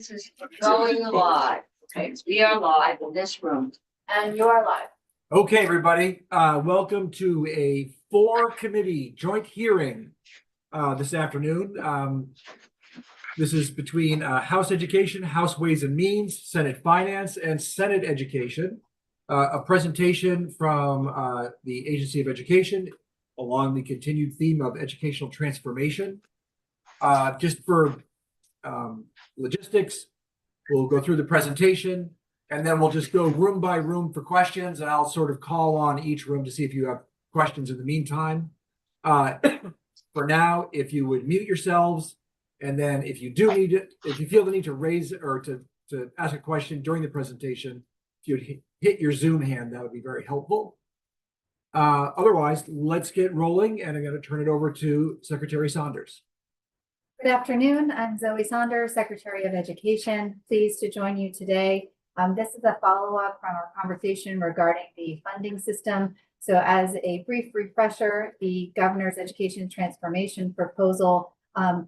This is going live. Okay, we are live in this room. And you are live. Okay, everybody, welcome to a four-committee joint hearing this afternoon. This is between House Education, House Ways and Means, Senate Finance, and Senate Education. A presentation from the Agency of Education along the continued theme of educational transformation. Just for logistics, we'll go through the presentation, and then we'll just go room by room for questions, and I'll sort of call on each room to see if you have questions in the meantime. For now, if you would mute yourselves, and then if you do need it, if you feel the need to raise or to ask a question during the presentation, if you'd hit your Zoom hand, that would be very helpful. Otherwise, let's get rolling, and I'm going to turn it over to Secretary Saunders. Good afternoon. I'm Zoe Saunders, Secretary of Education. Pleased to join you today. This is a follow-up from our conversation regarding the funding system. So as a brief refresher, the Governor's Education Transformation Proposal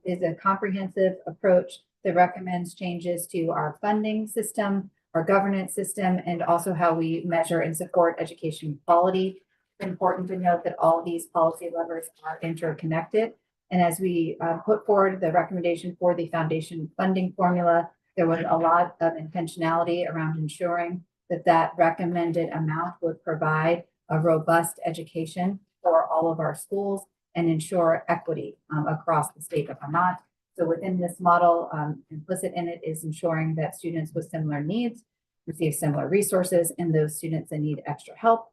is a comprehensive approach that recommends changes to our funding system, our governance system, and also how we measure and support education quality. It's important to note that all of these policy levers are interconnected. And as we put forward the recommendation for the foundation funding formula, there was a lot of intentionality around ensuring that that recommended amount would provide a robust education for all of our schools and ensure equity across the state of Vermont. So within this model, implicit in it is ensuring that students with similar needs receive similar resources, and those students that need extra help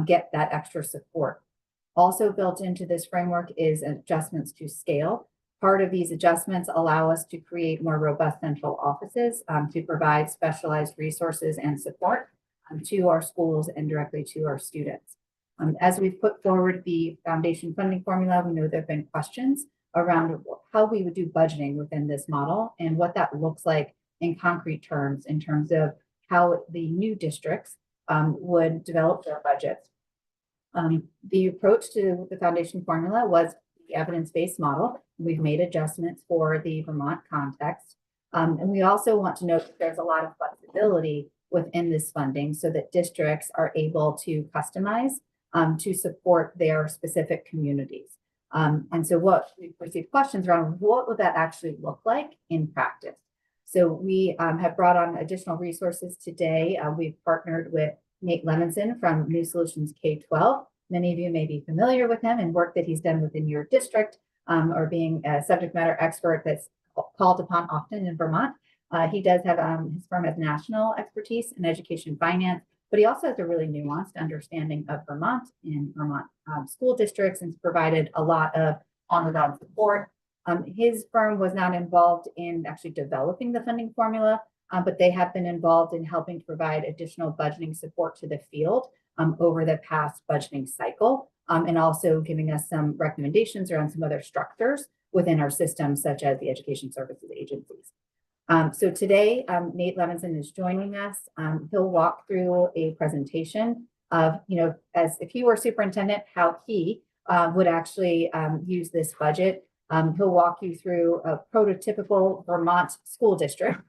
get that extra support. Also built into this framework is adjustments to scale. Part of these adjustments allow us to create more robust central offices to provide specialized resources and support to our schools and directly to our students. As we've put forward the foundation funding formula, we know there have been questions around how we would do budgeting within this model and what that looks like in concrete terms, in terms of how the new districts would develop their budgets. The approach to the foundation formula was the evidence-based model. We've made adjustments for the Vermont context. And we also want to note that there's a lot of flexibility within this funding so that districts are able to customize to support their specific communities. And so what we've received questions around, what would that actually look like in practice? So we have brought on additional resources today. We've partnered with Nate Levinson from New Solutions K-12. Many of you may be familiar with him and work that he's done within your district or being a subject matter expert that's called upon often in Vermont. He does have his firm has national expertise in education finance, but he also has a really nuanced understanding of Vermont and Vermont school districts and has provided a lot of on-the-ground support. His firm was not involved in actually developing the funding formula, but they have been involved in helping to provide additional budgeting support to the field over the past budgeting cycle, and also giving us some recommendations around some other structures within our system, such as the education services agencies. So today, Nate Levinson is joining us. He'll walk through a presentation of, as if he were superintendent, how he would actually use this budget. He'll walk you through a prototypical Vermont school district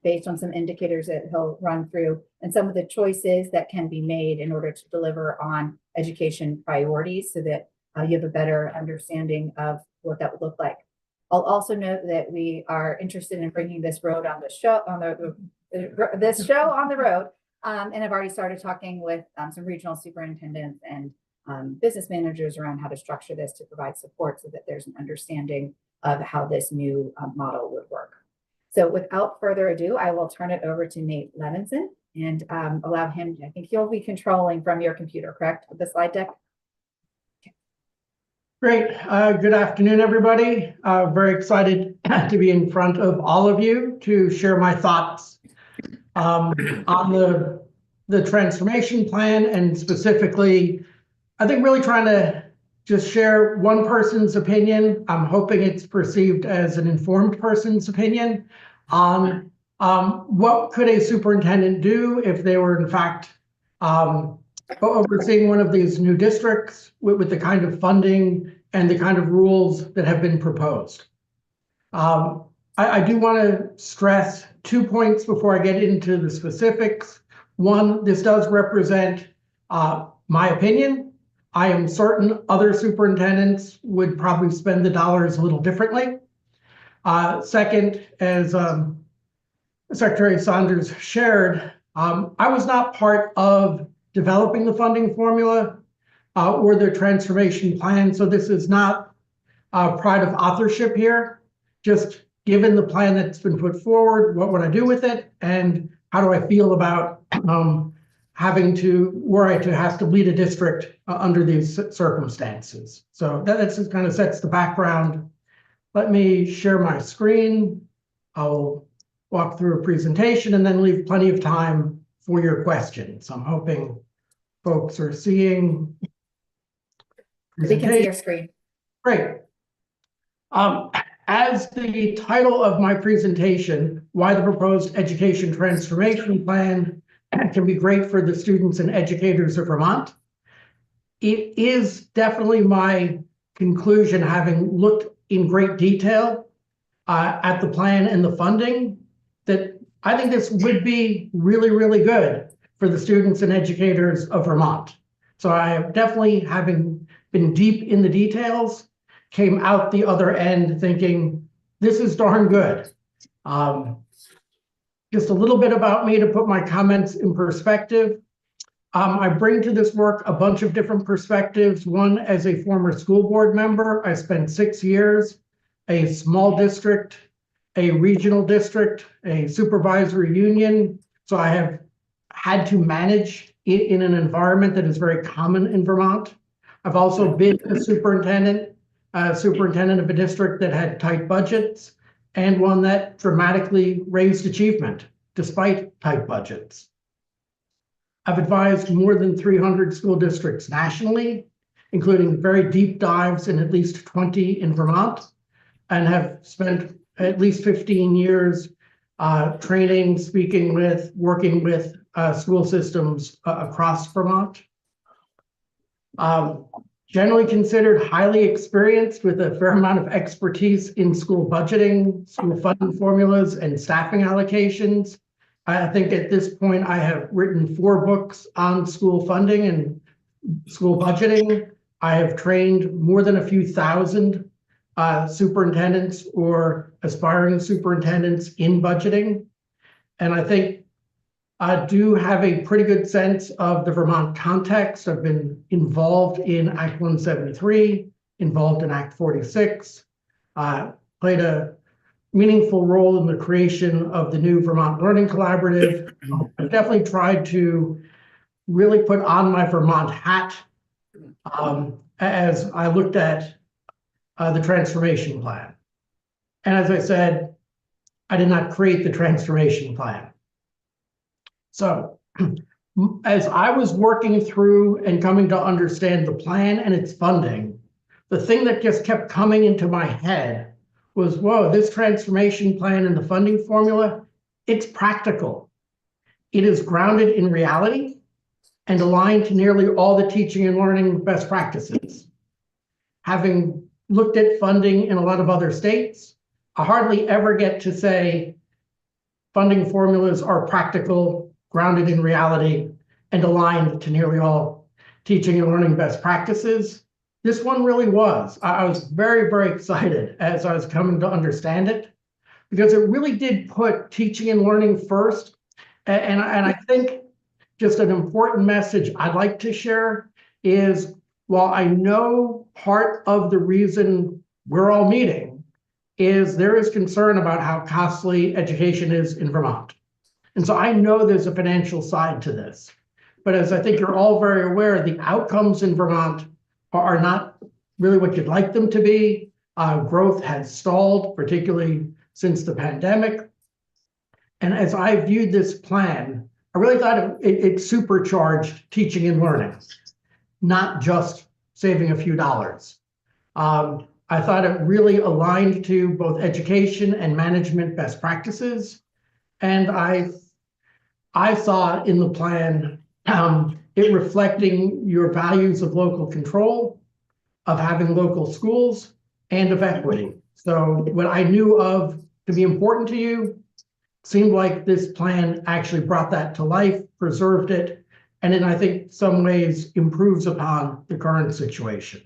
based on some indicators that he'll run through and some of the choices that can be made in order to deliver on education priorities so that you have a better understanding of what that would look like. I'll also note that we are interested in bringing this road on the show on the road, and I've already started talking with some regional superintendents and business managers around how to structure this to provide support so that there's an understanding of how this new model would work. So without further ado, I will turn it over to Nate Levinson and allow him, I think you'll be controlling from your computer, correct, with the slide deck? Great. Good afternoon, everybody. Very excited to be in front of all of you to share my thoughts on the transformation plan, and specifically, I think really trying to just share one person's opinion. I'm hoping it's perceived as an informed person's opinion on what could a superintendent do if they were in fact overseeing one of these new districts with the kind of funding and the kind of rules that have been proposed. I do want to stress 2 points before I get into the specifics. One, this does represent my opinion. I am certain other superintendents would probably spend the dollars a little differently. Second, as Secretary Saunders shared, I was not part of developing the funding formula or the transformation plan, so this is not pride of authorship here. Just given the plan that's been put forward, what would I do with it, and how do I feel about having to, were I to have to lead a district under these circumstances. So that just kind of sets the background. Let me share my screen. I'll walk through a presentation and then leave plenty of time for your questions. I'm hoping folks are seeing. We can see your screen. Great. As the title of my presentation, why the proposed education transformation plan can be great for the students and educators of Vermont. It is definitely my conclusion, having looked in great detail at the plan and the funding, that I think this would be really, really good for the students and educators of Vermont. So I definitely, having been deep in the details, came out the other end thinking, this is darn good. Just a little bit about me to put my comments in perspective. I bring to this work a bunch of different perspectives. One, as a former school board member, I spent 6 years, a small district, a regional district, a supervisory union. So I have had to manage in an environment that is very common in Vermont. I've also been a superintendent of a district that had tight budgets and one that dramatically raised achievement despite tight budgets. I've advised more than 300 school districts nationally, including very deep dives in at least 20 in Vermont, and have spent at least 15 years training, speaking with, working with school systems across Vermont. Generally considered highly experienced with a fair amount of expertise in school budgeting, school funding formulas, and staffing allocations. I think at this point I have written 4 books on school funding and school budgeting. I have trained more than a few thousand superintendents or aspiring superintendents in budgeting. And I think I do have a pretty good sense of the Vermont context. I've been involved in Act 173, involved in Act 46, played a meaningful role in the creation of the new Vermont Learning Collaborative. I've definitely tried to really put on my Vermont hat as I looked at the transformation plan. And as I said, I did not create the transformation plan. So as I was working through and coming to understand the plan and its funding, the thing that just kept coming into my head was, whoa, this transformation plan and the funding formula, it's practical. It is grounded in reality and aligned to nearly all the teaching and learning best practices. Having looked at funding in a lot of other states, I hardly ever get to say funding formulas are practical, grounded in reality, and aligned to nearly all teaching and learning best practices. This one really was. I was very, very excited as I was coming to understand it, because it really did put teaching and learning first. And I think just an important message I'd like to share is, while I know part of the reason we're all meeting is there is concern about how costly education is in Vermont. And so I know there's a financial side to this. But as I think you're all very aware, the outcomes in Vermont are not really what you'd like them to be. Growth has stalled, particularly since the pandemic. And as I viewed this plan, I really thought it supercharged teaching and learning, not just saving a few dollars. I thought it really aligned to both education and management best practices. And I saw in the plan it reflecting your values of local control, of having local schools, and of equity. So what I knew of to be important to you. Seemed like this plan actually brought that to life, preserved it, and in, I think, some ways improves upon the current situation.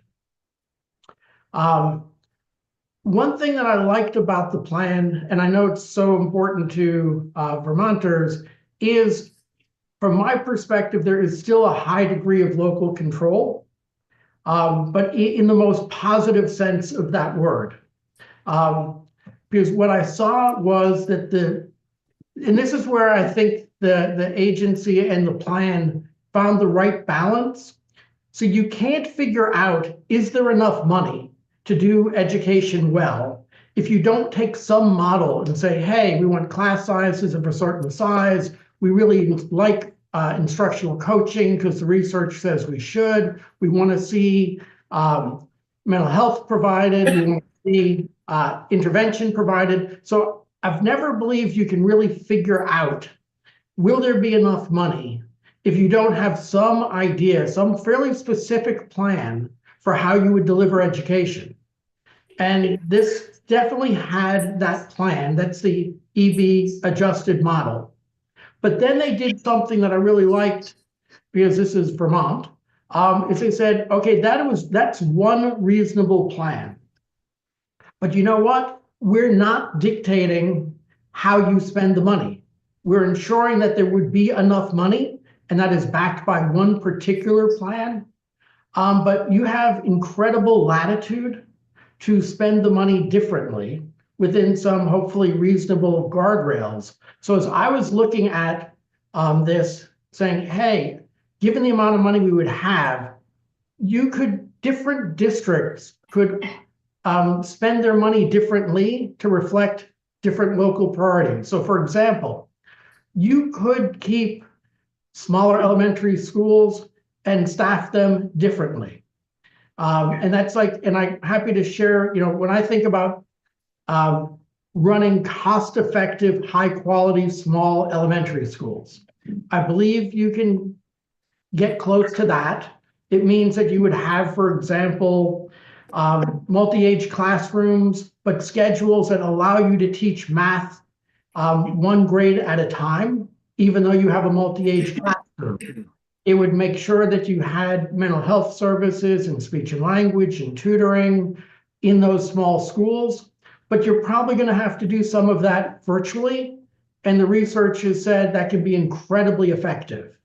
One thing that I liked about the plan, and I know it's so important to Vermonters, is from my perspective, there is still a high degree of local control, but in the most positive sense of that word. Because what I saw was that and this is where I think the agency and the plan found the right balance. So you can't figure out, is there enough money to do education well, if you don't take some model and say, hey, we want class sizes of a certain size. We really like instructional coaching because the research says we should. We want to see mental health provided. We want to see intervention provided. So I've never believed you can really figure out, will there be enough money if you don't have some idea, some fairly specific plan for how you would deliver education. And this definitely had that plan. That's the EB adjusted model. But then they did something that I really liked, because this is Vermont, is they said, okay, that's one reasonable plan. But you know what? We're not dictating how you spend the money. We're ensuring that there would be enough money, and that is backed by one particular plan. But you have incredible latitude to spend the money differently within some hopefully reasonable guardrails. So as I was looking at this, saying, hey, given the amount of money we would have, different districts could spend their money differently to reflect different local priorities. So for example, you could keep smaller elementary schools and staff them differently. And that's like, and I'm happy to share, when I think about running cost-effective, high-quality, small elementary schools, I believe you can get close to that. It means that you would have, for example, multi-age classrooms, but schedules that allow you to teach math one grade at a time, even though you have a multi-age classroom. It would make sure that you had mental health services and speech and language and tutoring in those small schools, but you're probably going to have to do some of that virtually. And the research has said that can be incredibly effective.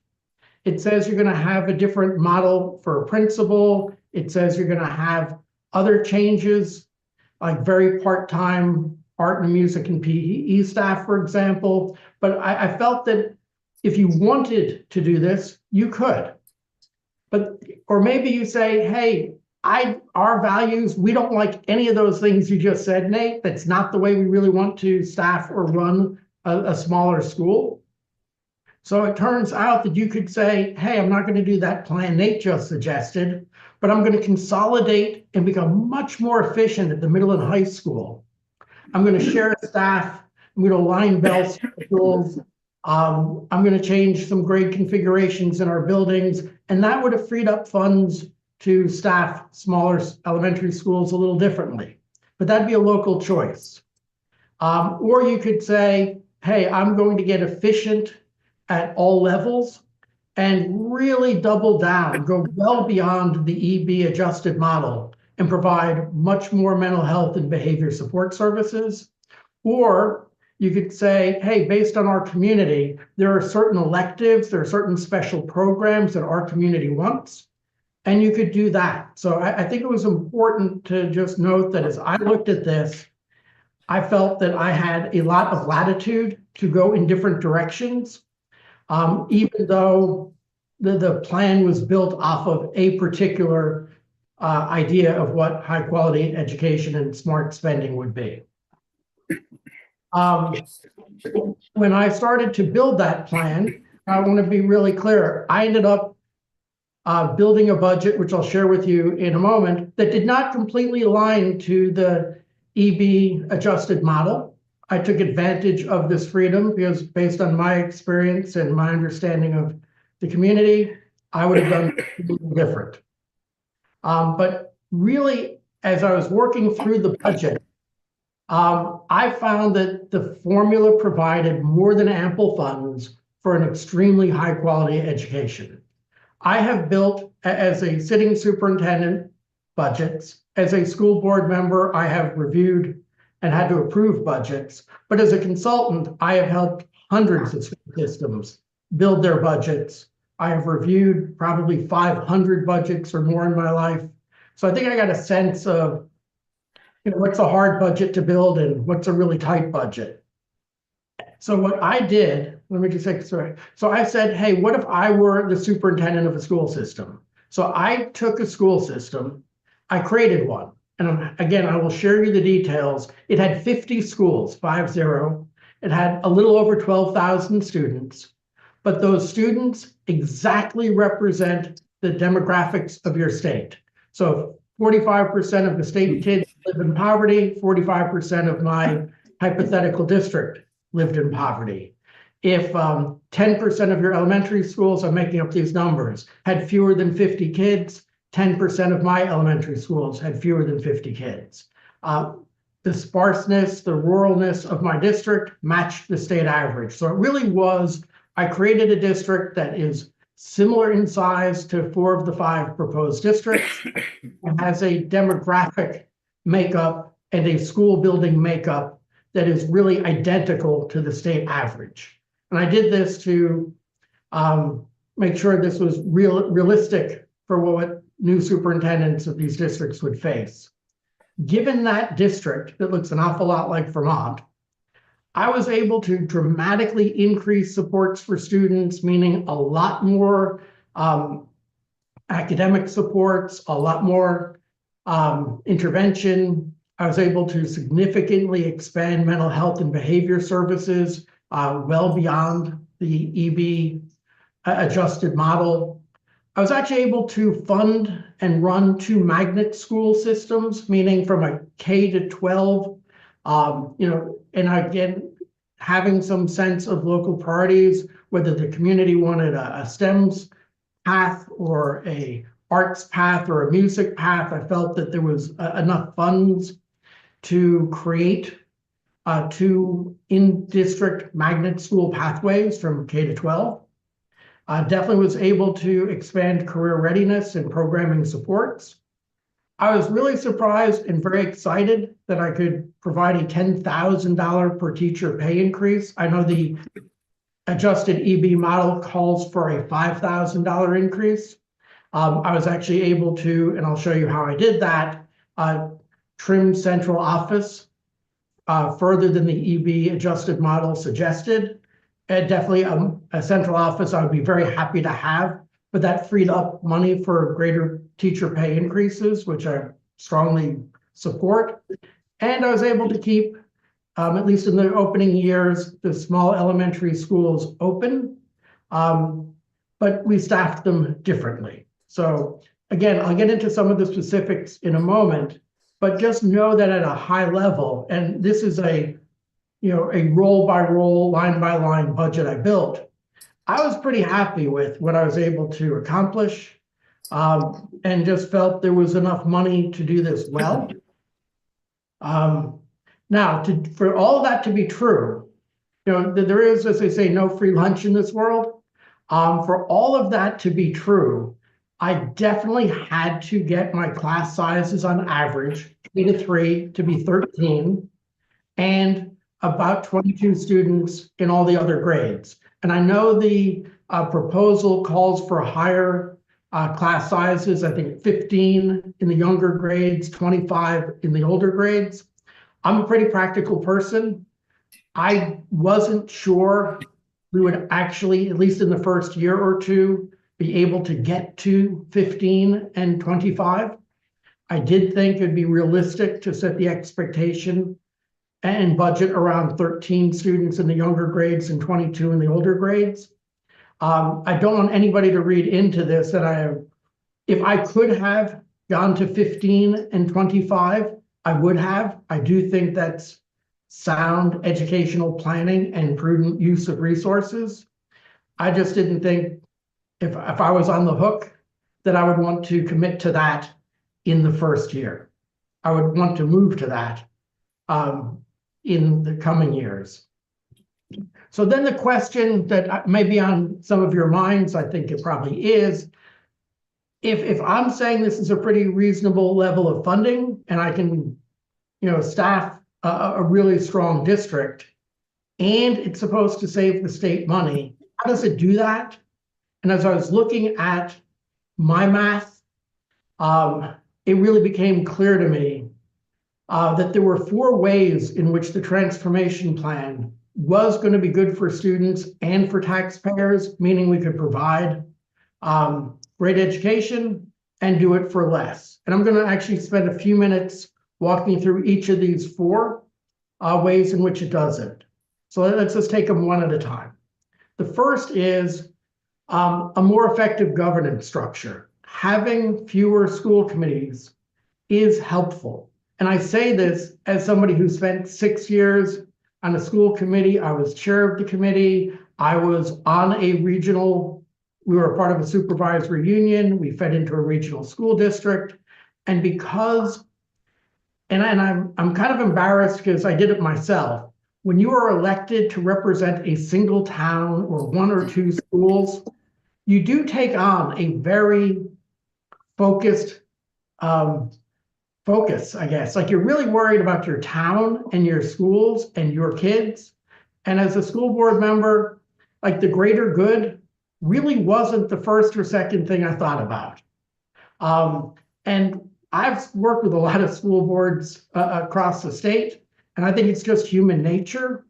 It says you're going to have a different model for a principal. It says you're going to have other changes, like very part-time art and music and PE staff, for example. But I felt that if you wanted to do this, you could. Or maybe you say, hey, our values, we don't like any of those things you just said, Nate. That's not the way we really want to staff or run a smaller school. So it turns out that you could say, hey, I'm not going to do that plan Nate just suggested, but I'm going to consolidate and become much more efficient at the middle and high school. I'm going to share staff. I'm going to align bell schedules. I'm going to change some grade configurations in our buildings, and that would have freed up funds to staff smaller elementary schools a little differently. But that'd be a local choice. Or you could say, hey, I'm going to get efficient at all levels and really double down, go well beyond the EB adjusted model and provide much more mental health and behavior support services. Or you could say, hey, based on our community, there are certain electives, there are certain special programs that our community wants, and you could do that. So I think it was important to just note that as I looked at this, I felt that I had a lot of latitude to go in different directions, even though the plan was built off of a particular idea of what high quality education and smart spending would be. When I started to build that plan, I want to be really clear. I ended up building a budget, which I'll share with you in a moment, that did not completely align to the EB adjusted model. I took advantage of this freedom because based on my experience and my understanding of the community, I would have done something different. But really, as I was working through the budget, I found that the formula provided more than ample funds for an extremely high quality education. I have built, as a sitting superintendent, budgets. As a school board member, I have reviewed and had to approve budgets. But as a consultant, I have helped hundreds of school systems build their budgets. I have reviewed probably 500 budgets or more in my life. So I think I got a sense of, what's a hard budget to build and what's a really tight budget. So what I did, let me just say, sorry. So I said, hey, what if I were the superintendent of a school system? So I took a school system, I created one. And again, I will share you the details. It had 50 schools, 50. It had a little over 12,000 students, but those students exactly represent the demographics of your state. So 45% of the state kids live in poverty, 45% of my hypothetical district lived in poverty. If 10% of your elementary schools, I'm making up these numbers, had fewer than 50 kids, 10% of my elementary schools had fewer than 50 kids. The sparseness, the ruralness of my district matched the state average. So it really was, I created a district that is similar in size to 4 of the 5 proposed districts, and has a demographic makeup and a school building makeup that is really identical to the state average. And I did this to make sure this was realistic for what new superintendents of these districts would face. Given that district that looks an awful lot like Vermont, I was able to dramatically increase supports for students, meaning a lot more academic supports, a lot more intervention. I was able to significantly expand mental health and behavior services well beyond the EB adjusted model. I was actually able to fund and run 2 magnet school systems, meaning from a K to 12, and again, having some sense of local priorities, whether the community wanted a STEMS path or a arts path or a music path. I felt that there was enough funds to create 2 in-district magnet school pathways from K to 12. Definitely was able to expand career readiness and programming supports. I was really surprised and very excited that I could provide a $10,000 per teacher pay increase. I know the adjusted EB model calls for a $5,000 increase. I was actually able to, and I'll show you how I did that, trim central office further than the EB adjusted model suggested. And definitely a central office I would be very happy to have, but that freed up money for greater teacher pay increases, which I strongly support. And I was able to keep, at least in the opening years, the small elementary schools open, but we staffed them differently. So again, I'll get into some of the specifics in a moment, but just know that at a high level, and this is a roll by roll, line by line budget I built, I was pretty happy with what I was able to accomplish, and just felt there was enough money to do this well. Now, for all of that to be true, there is, as they say, no free lunch in this world. For all of that to be true, I definitely had to get my class sizes on average, 3 to 3, to be 13, and about 22 students in all the other grades. And I know the proposal calls for higher class sizes, I think 15 in the younger grades, 25 in the older grades. I'm a pretty practical person. I wasn't sure we would actually, at least in the first year or 2, be able to get to 15 and 25. I did think it'd be realistic to set the expectation and budget around 13 students in the younger grades and 22 in the older grades. I don't want anybody to read into this that if I could have gone to 15 and 25, I would have. I do think that's sound educational planning and prudent use of resources. I just didn't think if I was on the hook that I would want to commit to that in the first year. I would want to move to that. in the coming years. So then the question that may be on some of your minds, I think it probably is, if I'm saying this is a pretty reasonable level of funding and I can, staff a really strong district and it's supposed to save the state money, how does it do that? And as I was looking at my math, it really became clear to me that there were 4 ways in which the transformation plan was going to be good for students and for taxpayers, meaning we could provide great education and do it for less. And I'm going to actually spend a few minutes walking through each of these 4 ways in which it does it. So let's just take them one at a time. The first is a more effective governance structure. Having fewer school committees is helpful. And I say this as somebody who spent 6 years on a school committee. I was chair of the committee. I was on a regional, we were a part of a supervisory union. We fed into a regional school district. And because, and I'm kind of embarrassed because I did it myself. When you are elected to represent a single town or 1 or 2 schools, you do take on a very focused focus, I guess. Like, you're really worried about your town and your schools and your kids. And as a school board member, like, the greater good really wasn't the first or second thing I thought about. And I've worked with a lot of school boards across the state, and I think it's just human nature.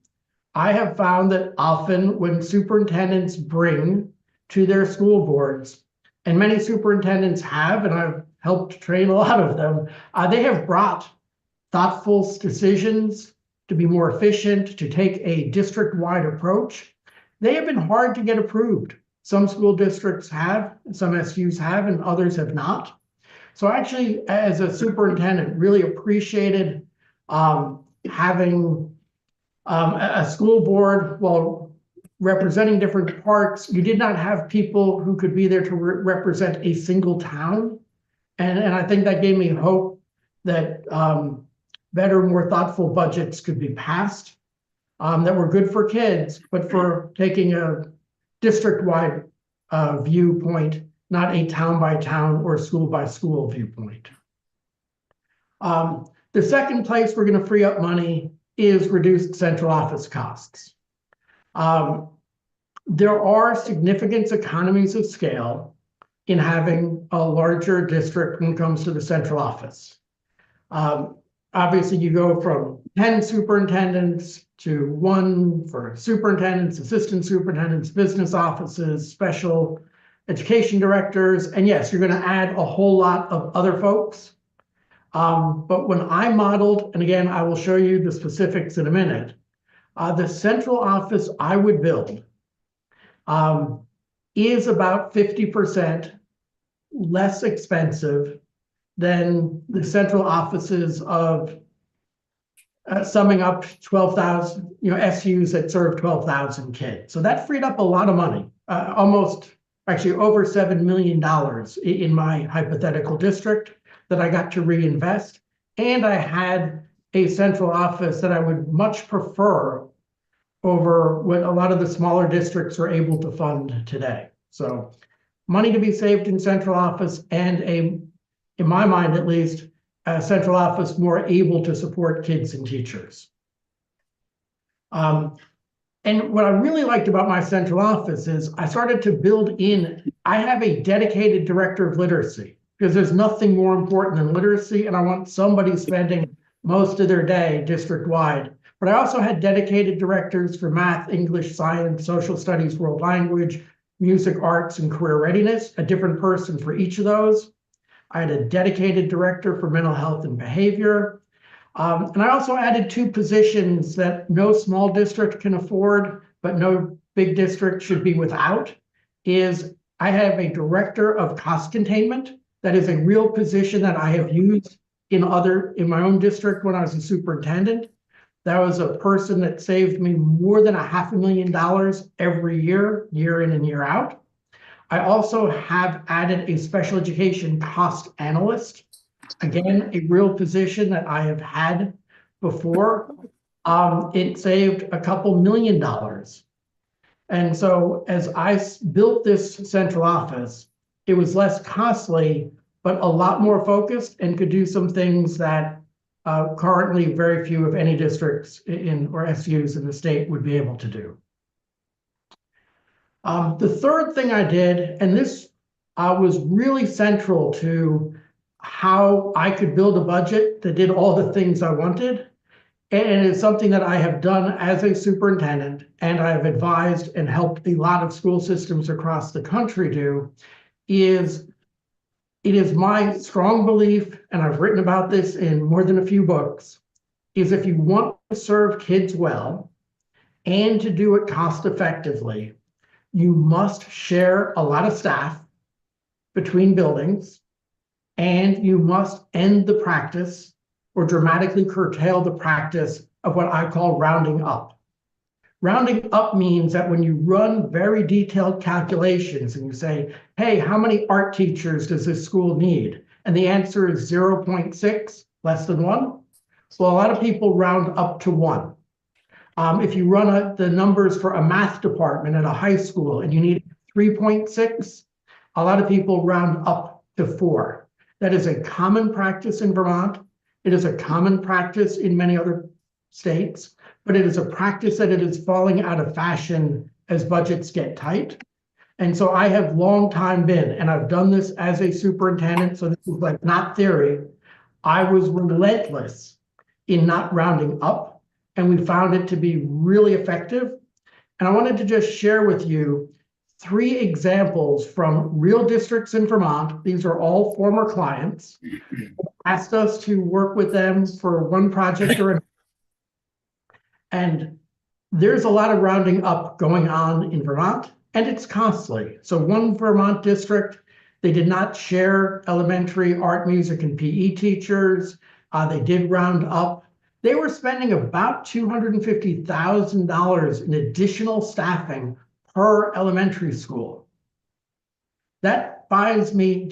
I have found that often when superintendents bring to their school boards, and many superintendents have, and I've helped train a lot of them, they have brought thoughtful decisions to be more efficient, to take a district-wide approach. They have been hard to get approved. Some school districts have, some SUs have, and others have not. So actually, as a superintendent, really appreciated having a school board, while representing different parts. You did not have people who could be there to represent a single town. And I think that gave me hope that better, more thoughtful budgets could be passed that were good for kids, but for taking a district-wide viewpoint, not a town-by-town or school-by-school viewpoint. The second place we're going to free up money is reduced central office costs. There are significant economies of scale in having a larger district when it comes to the central office. Obviously, you go from 10 superintendents to 1 for superintendents, assistant superintendents, business offices, special education directors, and yes, you're going to add a whole lot of other folks. But when I modeled, and again, I will show you the specifics in a minute, the central office I would build is about 50% less expensive than the central offices of summing up 12,000, SUs that serve 12,000 kids. So that freed up a lot of money, almost actually over $7 million in my hypothetical district that I got to reinvest. And I had a central office that I would much prefer over what a lot of the smaller districts are able to fund today. So money to be saved in central office, and in my mind at least, a central office more able to support kids and teachers. And what I really liked about my central office is I started to build in, I have a dedicated director of literacy, because there's nothing more important than literacy, and I want somebody spending most of their day district-wide. But I also had dedicated directors for math, English, science, social studies, world language, music, arts, and career readiness, a different person for each of those. I had a dedicated director for mental health and behavior. And I also added 2 positions that no small district can afford, but no big district should be without, is I have a director of cost containment. That is a real position that I have used in my own district when I was a superintendent. That was a person that saved me more than $500,000 every year, year in and year out. I also have added a special education cost analyst. Again, a real position that I have had before. it saved a couple $1 million. And so as I built this central office, it was less costly, but a lot more focused and could do some things that currently very few, if any, districts or SUs in the state would be able to do. The third thing I did, and this was really central to how I could build a budget that did all the things I wanted, and it's something that I have done as a superintendent, and I have advised and helped a lot of school systems across the country do, is it is my strong belief, and I've written about this in more than a few books, is if you want to serve kids well and to do it cost effectively, you must share a lot of staff between buildings, and you must end the practice or dramatically curtail the practice of what I call rounding up. Rounding up means that when you run very detailed calculations and you say, hey, how many art teachers does this school need? And the answer is 0.6, less than 1. Well, a lot of people round up to 1. If you run the numbers for a math department at a high school and you need 3.6, a lot of people round up to 4. That is a common practice in Vermont. It is a common practice in many other states, but it is a practice that it is falling out of fashion as budgets get tight. And so I have long time been, and I've done this as a superintendent, so this is like not theory. I was relentless in not rounding up, and we found it to be really effective. And I wanted to just share with you 3 examples from real districts in Vermont. These are all former clients. Asked us to work with them for one project or another. And there's a lot of rounding up going on in Vermont, and it's costly. So one Vermont district, they did not share elementary art, music, and PE teachers. They did round up. They were spending about $250,000 in additional staffing per elementary school. That buys me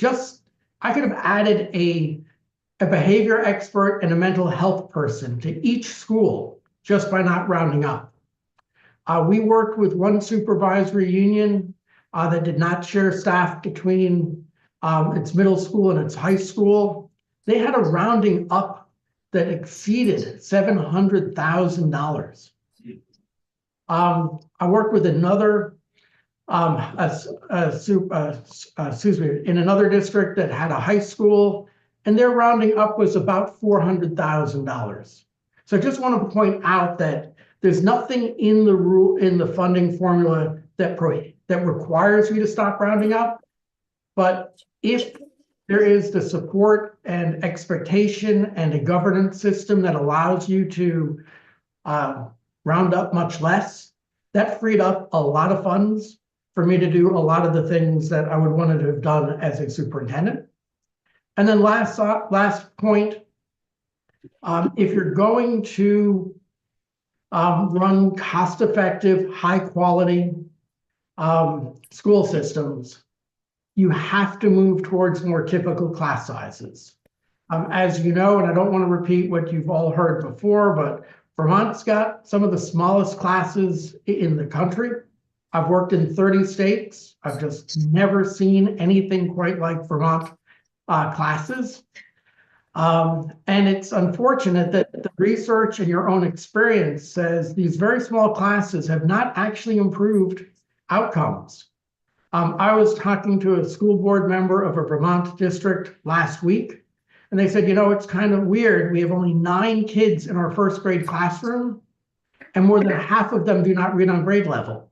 I could have added a behavior expert and a mental health person to each school just by not rounding up. We worked with one supervisory union that did not share staff between its middle school and its high school. They had a rounding up that exceeded $700,000. I worked with another, in another district that had a high school, and their rounding up was about $400,000. So I just want to point out that there's nothing in the funding formula that requires you to stop rounding up. But if there is the support and expectation and a governance system that allows you to round up much less, that freed up a lot of funds for me to do a lot of the things that I would want to have done as a superintendent. And then last point, if you're going to run cost-effective, high-quality school systems, you have to move towards more typical class sizes. As you know, and I don't want to repeat what you've all heard before, but Vermont's got some of the smallest classes in the country. I've worked in 30 states. I've just never seen anything quite like Vermont classes. And it's unfortunate that the research and your own experience says these very small classes have not actually improved outcomes. I was talking to a school board member of a Vermont district last week, and they said, it's kind of weird. We have only 9 kids in our first grade classroom, and more than half of them do not read on grade level.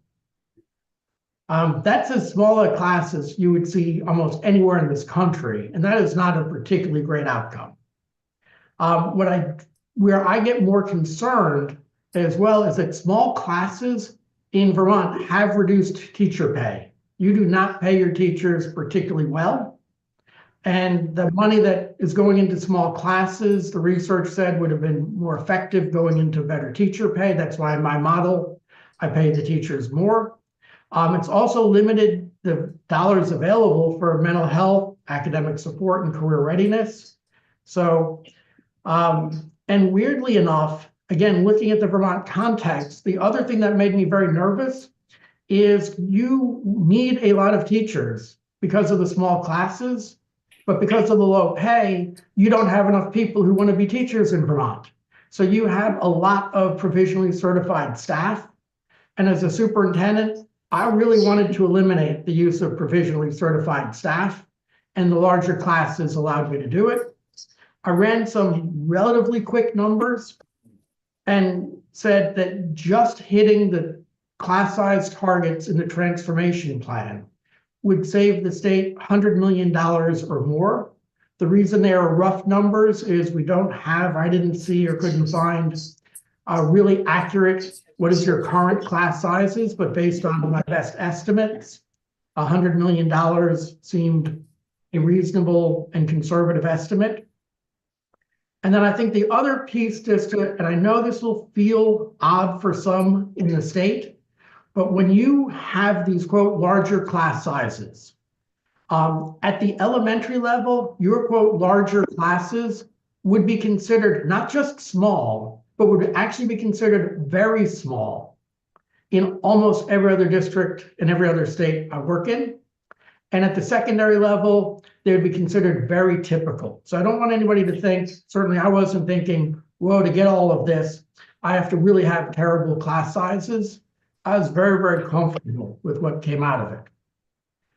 That's as small a class as you would see almost anywhere in this country, and that is not a particularly great outcome. Where I get more concerned as well is that small classes in Vermont have reduced teacher pay. You do not pay your teachers particularly well. And the money that is going into small classes, the research said, would have been more effective going into better teacher pay. That's why in my model, I pay the teachers more. It's also limited the dollars available for mental health, academic support, and career readiness. So, and weirdly enough, again, looking at the Vermont context, the other thing that made me very nervous is you need a lot of teachers because of the small classes, but because of the low pay, you don't have enough people who want to be teachers in Vermont. So you have a lot of provisionally certified staff. And as a superintendent, I really wanted to eliminate the use of provisionally certified staff, and the larger classes allowed me to do it. I ran some relatively quick numbers and said that just hitting the class size targets in the transformation plan would save the state $100 million or more. The reason they are rough numbers is we don't have, I didn't see or couldn't find really accurate, what is your current class sizes, but based on my best estimates, $100 million seemed a reasonable and conservative estimate. And then I think the other piece just to, and I know this will feel odd for some in the state, but when you have these, quote, larger class sizes, at the elementary level, your, quote, larger classes would be considered not just small, but would actually be considered very small in almost every other district and every other state I work in. And at the secondary level, they would be considered very typical. So I don't want anybody to think, certainly I wasn't thinking, whoa, to get all of this, I have to really have terrible class sizes. I was very, very comfortable with what came out of it.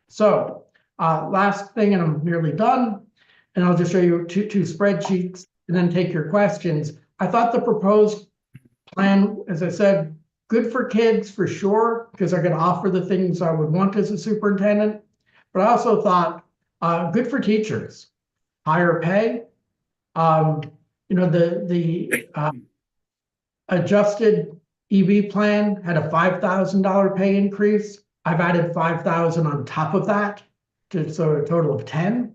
So last thing, and I'm nearly done, and I'll just show you two spreadsheets and then take your questions. I thought the proposed plan, as I said, good for kids for sure, because they're going to offer the things I would want as a superintendent. But I also thought good for teachers, higher pay. The adjusted EV plan had a $5,000 pay increase. I've added $5,000 on top of that, so a total of 10.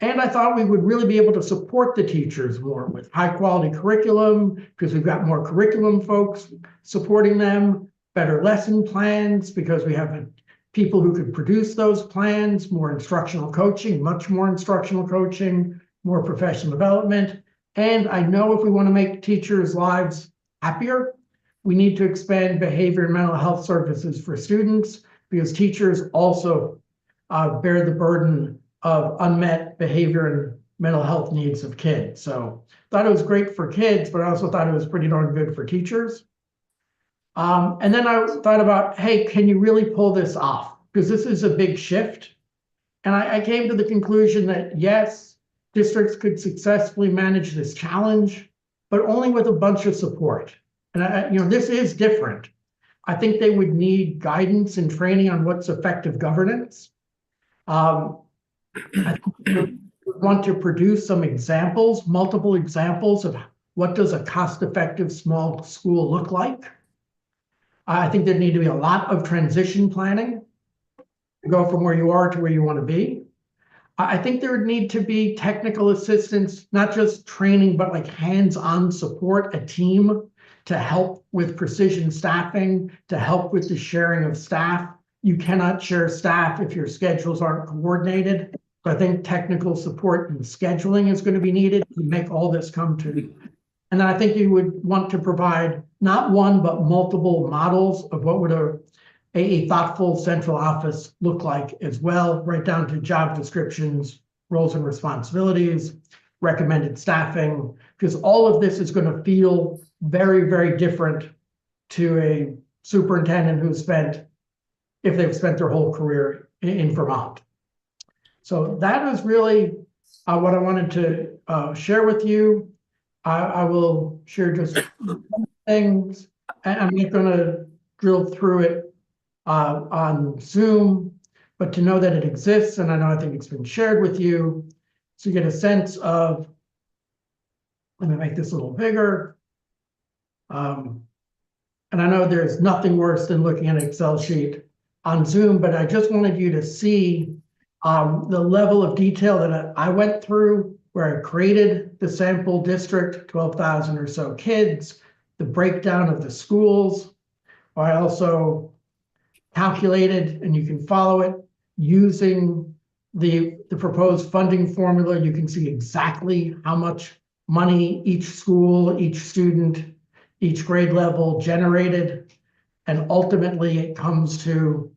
And I thought we would really be able to support the teachers more with high quality curriculum, because we've got more curriculum folks supporting them, better lesson plans, because we have people who could produce those plans, more instructional coaching, much more instructional coaching, more professional development. And I know if we want to make teachers' lives happier, we need to expand behavior and mental health services for students, because teachers also bear the burden of unmet behavior and mental health needs of kids. So I thought it was great for kids, but I also thought it was pretty darn good for teachers. And then I thought about, hey, can you really pull this off? Because this is a big shift. And I came to the conclusion that yes, districts could successfully manage this challenge, but only with a bunch of support. And this is different. I think they would need guidance and training on what's effective governance. I want to produce some examples, multiple examples of what does a cost-effective small school look like. I think there need to be a lot of transition planning to go from where you are to where you want to be. I think there would need to be technical assistance, not just training, but like hands-on support, a team to help with precision staffing, to help with the sharing of staff. You cannot share staff if your schedules aren't coordinated. So I think technical support and scheduling is going to be needed to make all this come to. And then I think you would want to provide not one, but multiple models of what would a thoughtful central office look like as well, right down to job descriptions, roles and responsibilities, recommended staffing, because all of this is going to feel very, very different to a superintendent who's if they've spent their whole career in Vermont. So that is really what I wanted to share with you. I will share just things, and I'm not going to drill through it on Zoom, but to know that it exists, and I think it's been shared with you, so you get a sense of, let me make this a little bigger. And I know there's nothing worse than looking at an Excel sheet on Zoom, but I just wanted you to see the level of detail that I went through, where I created the sample district, 12,000 or so kids, the breakdown of the schools. I also calculated, and you can follow it, using the proposed funding formula. You can see exactly how much money each school, each student each grade level generated. And ultimately it comes to,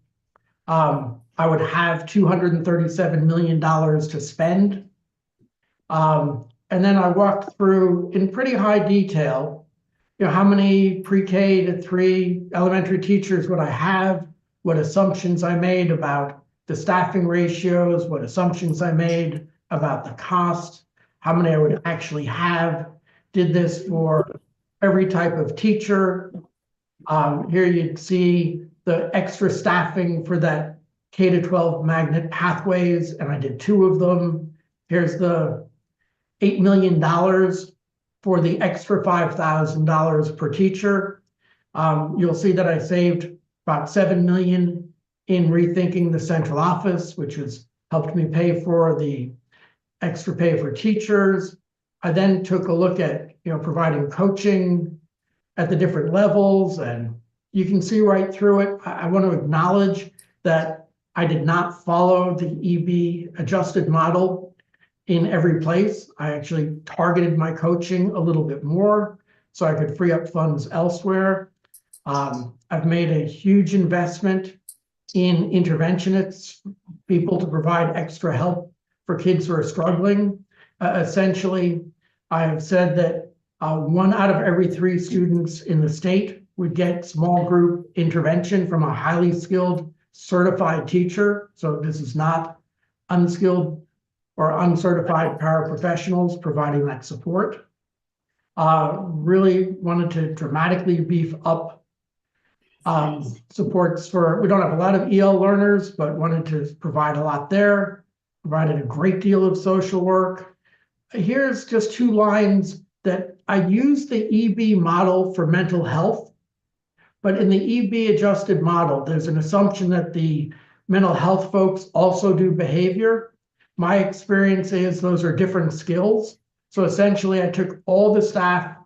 I would have $237 million to spend. And then I walked through in pretty high detail, how many pre-K to 3 elementary teachers would I have, what assumptions I made about the staffing ratios, what assumptions I made about the cost, how many I would actually have, did this for every type of teacher. Here you'd see the extra staffing for that K to 12 magnet pathways, and I did 2 of them. Here's the $8 million for the extra $5,000 per teacher. You'll see that I saved about $7 million in rethinking the central office, which has helped me pay for the extra pay for teachers. I then took a look at, providing coaching at the different levels, and you can see right through it. I want to acknowledge that I did not follow the EB adjusted model in every place. I actually targeted my coaching a little bit more so I could free up funds elsewhere. I've made a huge investment in interventionists, people to provide extra help for kids who are struggling. Essentially, I have said that 1 out of every 3 students in the state would get small group intervention from a highly skilled certified teacher. So this is not unskilled or uncertified paraprofessionals providing that support. Really wanted to dramatically beef up supports for, we don't have a lot of EL learners, but wanted to provide a lot there, provided a great deal of social work. Here's just 2 lines that I use the EB model for mental health, but in the EB adjusted model, there's an assumption that the mental health folks also do behavior. My experience is those are different skills. So essentially I took all the staff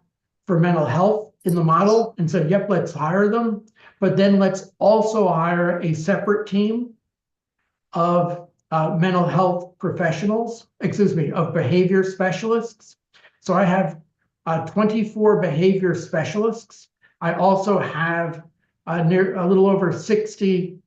for mental health in the model and said, yep, let's hire them. But then let's also hire a separate team of mental health professionals, of behavior specialists. So I have 24 behavior specialists. I also have a little over 60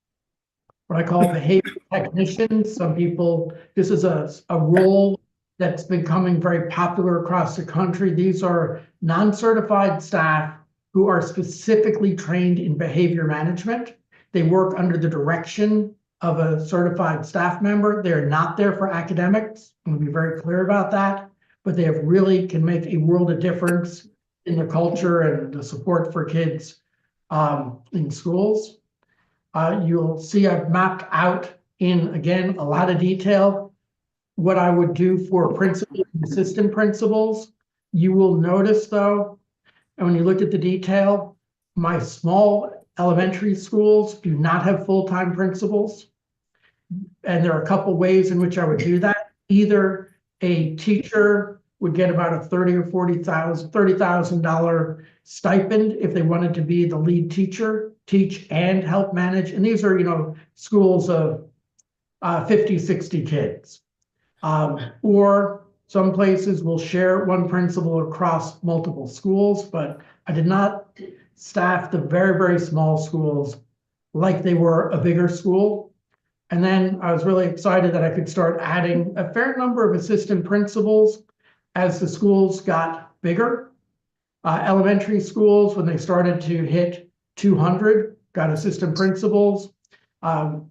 what I call behavior technicians. Some people, this is a role that's becoming very popular across the country. These are non-certified staff who are specifically trained in behavior management. They work under the direction of a certified staff member. They're not there for academics. I'm gonna be very clear about that, but they really can make a world of difference in the culture and the support for kids in schools. You'll see I've mapped out in, again, a lot of detail what I would do for principals and assistant principals. You will notice though, and when you look at the detail, my small elementary schools do not have full-time principals. And there are a couple ways in which I would do that. Either a teacher would get about a $30,000 stipend if they wanted to be the lead teacher, teach and help manage. And these are, schools of 50, 60 kids. Or some places will share one principal across multiple schools, but I did not staff the very, very small schools like they were a bigger school. And then I was really excited that I could start adding a fair number of assistant principals as the schools got bigger. Elementary schools, when they started to hit 200, got assistant principals. Middle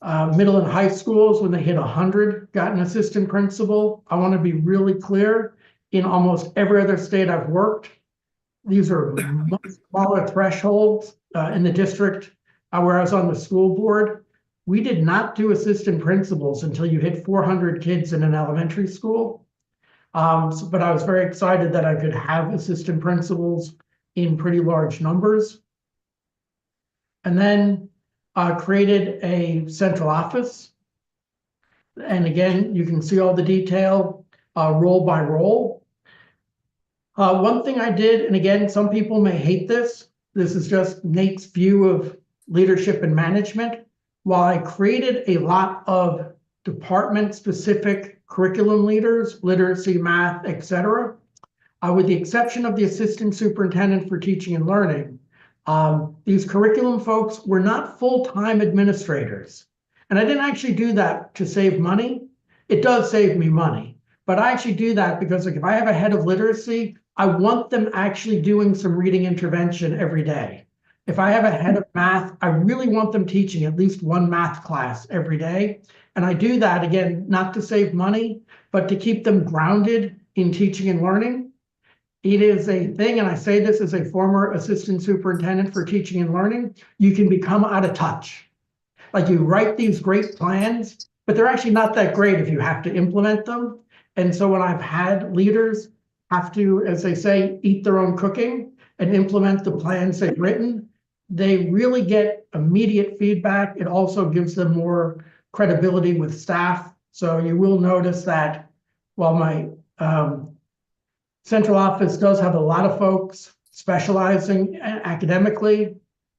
and high schools, when they hit 100, got an assistant principal. I want to be really clear, in almost every other state I've worked, these are much smaller thresholds. In the district where I was on the school board, we did not do assistant principals until you hit 400 kids in an elementary school. But I was very excited that I could have assistant principals in pretty large numbers. And then created a central office. And again, you can see all the detail role by role. One thing I did, and again, some people may hate this. This is just Nate's view of leadership and management. While I created a lot of department-specific curriculum leaders, literacy, math, etc., With the exception of the assistant superintendent for teaching and learning, these curriculum folks were not full-time administrators. And I didn't actually do that to save money. It does save me money, but I actually do that because like, if I have a head of literacy, I want them actually doing some reading intervention every day. If I have a head of math, I really want them teaching at least one math class every day. And I do that, again, not to save money, but to keep them grounded in teaching and learning. It is a thing, and I say this as a former assistant superintendent for teaching and learning, you can become out of touch. Like you write these great plans, but they're actually not that great if you have to implement them. And so when I've had leaders have to, as they say, eat their own cooking and implement the plans they've written, they really get immediate feedback. It also gives them more credibility with staff. So you will notice that while my central office does have a lot of folks specializing academically,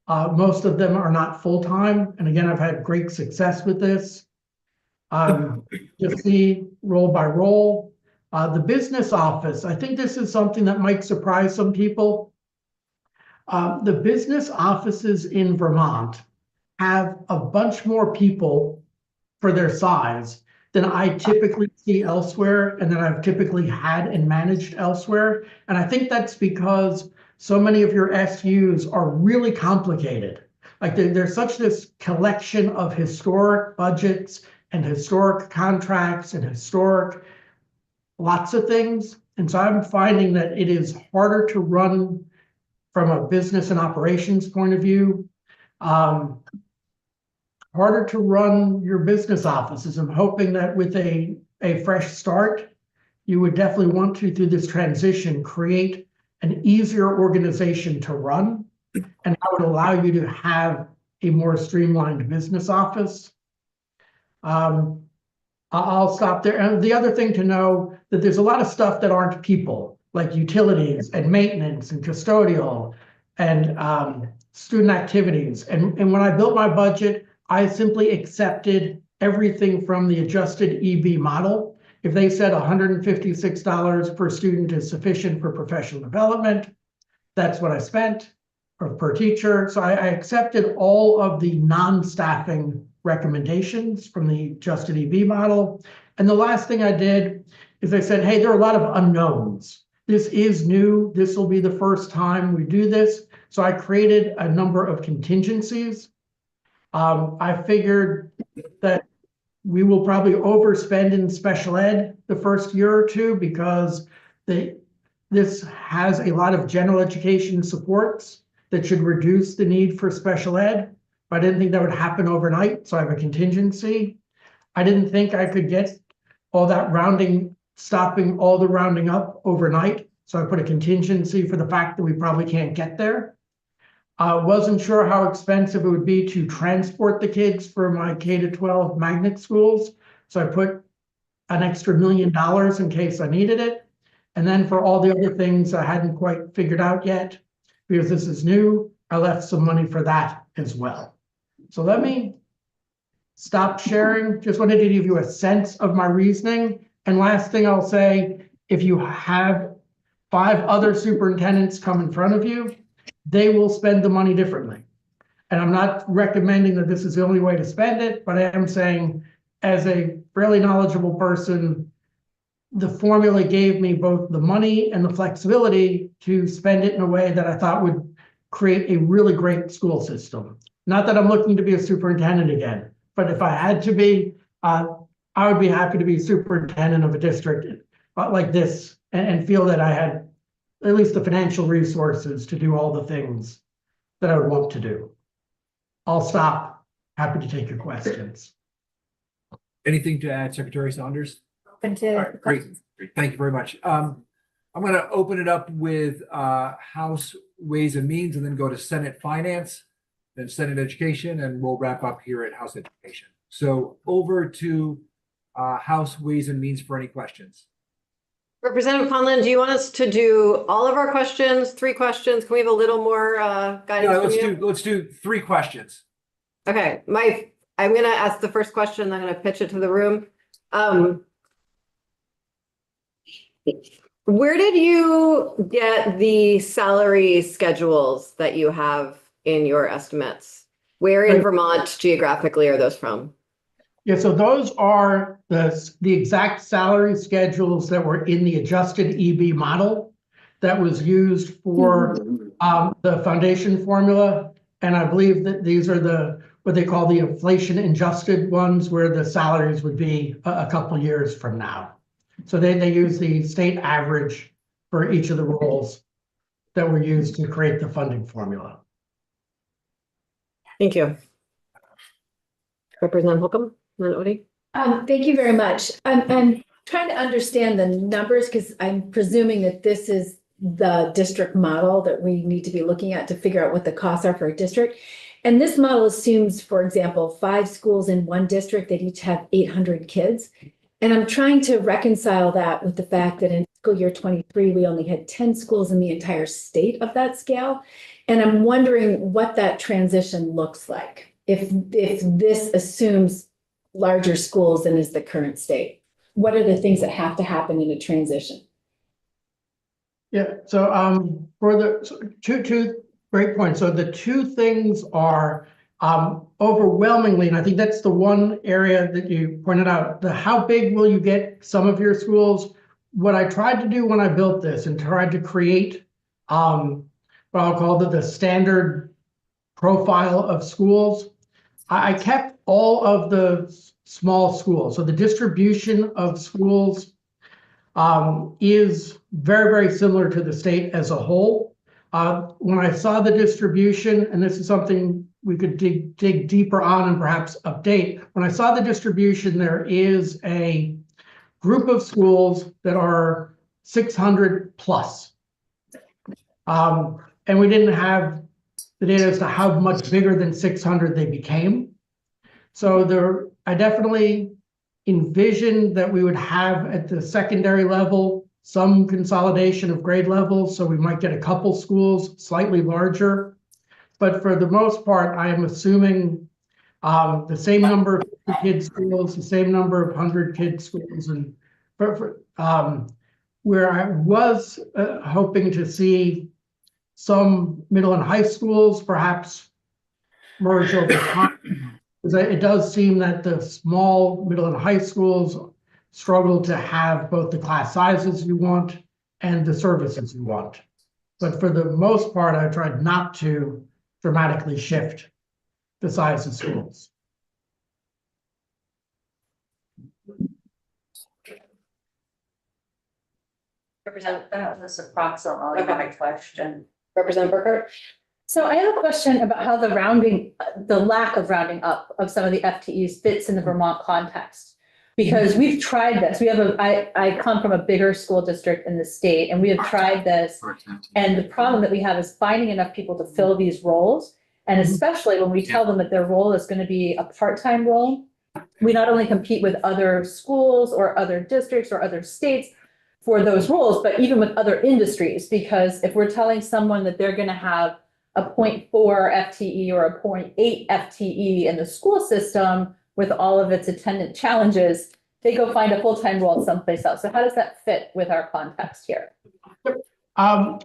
most of them are not full-time. And again, I've had great success with this. You'll see role by role. The business office, I think this is something that might surprise some people. The business offices in Vermont have a bunch more people for their size than I typically see elsewhere and that I've typically had and managed elsewhere. And I think that's because so many of your SUs are really complicated. Like there's such this collection of historic budgets and historic contracts and historic lots of things. And so I'm finding that it is harder to run from a business and operations point of view. Harder to run your business offices. I'm hoping that with a fresh start, you would definitely want to, through this transition, create an easier organization to run. And that would allow you to have a more streamlined business office. I'll stop there. And the other thing to know that there's a lot of stuff that aren't people, like utilities and maintenance and custodial and student activities. And when I built my budget, I simply accepted everything from the adjusted EB model. If they said $156 per student is sufficient for professional development, that's what I spent, or per teacher. So I accepted all of the non-staffing recommendations from the adjusted EB model. And the last thing I did is I said, hey, there are a lot of unknowns. This is new. This will be the first time we do this. So I created a number of contingencies. I figured that we will probably overspend in special ed the first year or two because this has a lot of general education supports that should reduce the need for special ed. But I didn't think that would happen overnight, so I have a contingency. I didn't think I could get all that rounding, stopping all the rounding up overnight. So I put a contingency for the fact that we probably can't get there. Wasn't sure how expensive it would be to transport the kids for my K-12 magnet schools. So I put an extra $1 million in case I needed it. And then for all the other things I hadn't quite figured out yet, because this is new, I left some money for that as well. So let me stop sharing. Just wanted to give you a sense of my reasoning. And last thing I'll say, if you have 5 other superintendents come in front of you, they will spend the money differently. And I'm not recommending that this is the only way to spend it, but I am saying as a fairly knowledgeable person, the formula gave me both the money and the flexibility to spend it in a way that I thought would create a really great school system. Not that I'm looking to be a superintendent again, but if I had to be, I would be happy to be superintendent of a district like this and feel that I had at least the financial resources to do all the things that I would want to do. I'll stop. Happy to take your questions. Anything to add, Secretary Saunders? Open to All right, great. Thank you very much. I'm going to open it up with House Ways and Means and then go to Senate Finance, then Senate Education, and we'll wrap up here at House Education. So over to House Ways and Means for any questions. Representative Conlon, do you want us to do all of our questions, 3 questions? Can we have a little more guidance from you? Let's do 3 questions. Okay, I'm going to ask the first question, then I'm going to pitch it to the room. Where did you get the salary schedules that you have in your estimates? Where in Right. Vermont geographically are those from? Yeah, so those are the exact salary schedules that were in the adjusted EB model that was used for the foundation formula. And I believe that these are what they call the inflation adjusted ones, where the salaries would be a couple years from now. So they use the state average for each of the roles that were used to create the funding formula. Thank you. Representative Holcomb, then Odie. Thank you very much. I'm trying to understand the numbers because I'm presuming that this is the district model that we need to be looking at to figure out what the costs are for a district. And this model assumes, for example, 5 schools in one district that each have 800 kids. And I'm trying to reconcile that with the fact that in fiscal year 23, we only had 10 schools in the entire state of that scale. And I'm wondering what that transition looks like if this assumes larger schools than is the current state. What are the things that have to happen in a transition? Yeah, so for the two great points. So the two things are overwhelmingly, and I think that's the one area that you pointed out, how big will you get some of your schools? What I tried to do when I built this and tried to create what I'll call the standard profile of schools, I kept all of the small schools. So the distribution of schools is very, very similar to the state as a whole. When I saw the distribution, and this is something we could dig deeper on and perhaps update, when I saw the distribution, there is a group of schools that are 600 plus. And we didn't have the data as to how much bigger than 600 they became. So I definitely envisioned that we would have at the secondary level some consolidation of grade levels, so we might get a couple schools slightly larger. But for the most part, I am assuming the same number of kid schools, the same number of 100-kid schools, and where I was hoping to see some middle and high schools perhaps merge over time. Because it does seem that the small, middle, and high schools struggle to have both the class sizes you want and the services you want. But for the most part, I tried not to dramatically shift the size of schools. That was approximately my question. Representative Burkhardt. So I have a question about how the lack of rounding up of some of the FTEs fits in the Vermont context. Because we've tried this. I come from a bigger school district in the state, and we have tried this. And the problem that we have is finding enough people to fill these roles. And especially when we tell them that their role is going to be a part-time role, we not only compete with other schools or other districts or other states for those roles, but even with other industries. Because if we're telling someone that they're going to have a 0.4 FTE or a 0.8 FTE in the school system with all of its attendant challenges, they go find a full-time role someplace else. So how does that fit with our context here?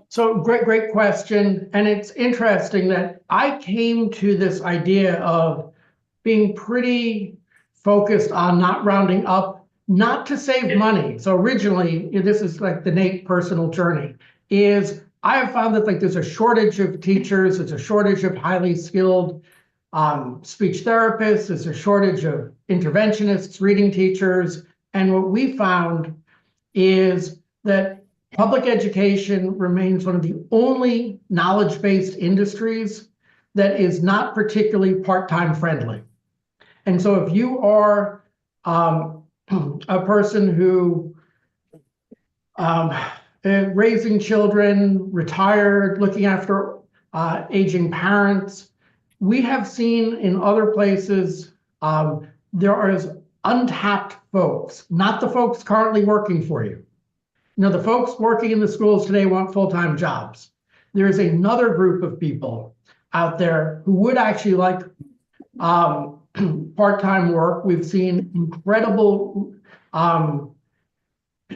So great question. And it's interesting that I came to this idea of being pretty focused on not rounding up, not to save money. So originally, this is like the Nate personal journey, is I have found that there's a shortage of teachers, there's a shortage of highly skilled speech therapists, there's a shortage of interventionists, reading teachers. And what we found is that public education remains one of the only knowledge-based industries that is not particularly part-time friendly. And so if you are a person who raising children, retired, looking after aging parents, we have seen in other places there are untapped folks, not the folks currently working for you. The folks working in the schools today want full-time jobs. There is another group of people out there who would actually like part-time work. We've seen incredible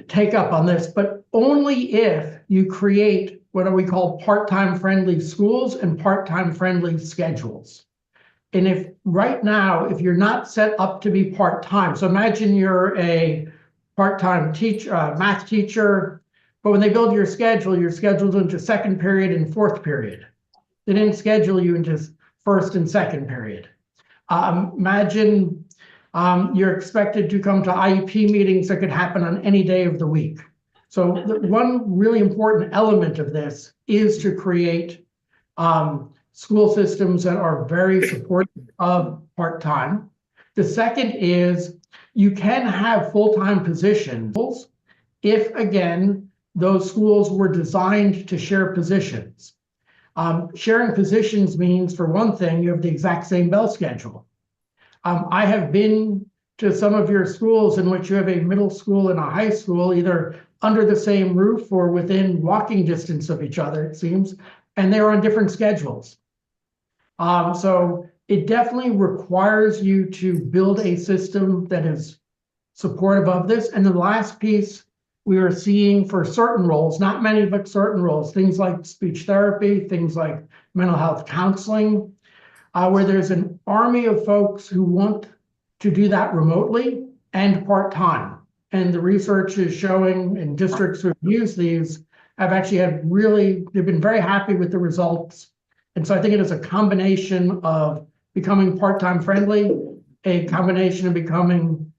take up on this, but only if you create what we call part-time friendly schools and part-time friendly schedules. And if right now, if you're not set up to be part-time, so imagine you're a part-time teacher, math teacher, but when they build your schedule, you're scheduled into second period and fourth period. They didn't schedule you into first and second period. Imagine you're expected to come to IEP meetings that could happen on any day of the week. So one really important element of this is to create school systems that are very supportive of part-time. The second is you can have full-time positions if, again, those schools were designed to share positions. Sharing positions means, for one thing, you have the exact same bell schedule. I have been to some of your schools in which you have a middle school and a high school, either under the same roof or within walking distance of each other, it seems, and they're on different schedules. So it definitely requires you to build a system that is supportive of this. And the last piece we are seeing for certain roles, not many, but certain roles, things like speech therapy, things like mental health counseling, where there's an army of folks who want to do that remotely and part-time. And the research is showing, and districts who have used these have actually they've been very happy with the results. And so I think it is a combination of becoming part-time friendly, a combination of becoming,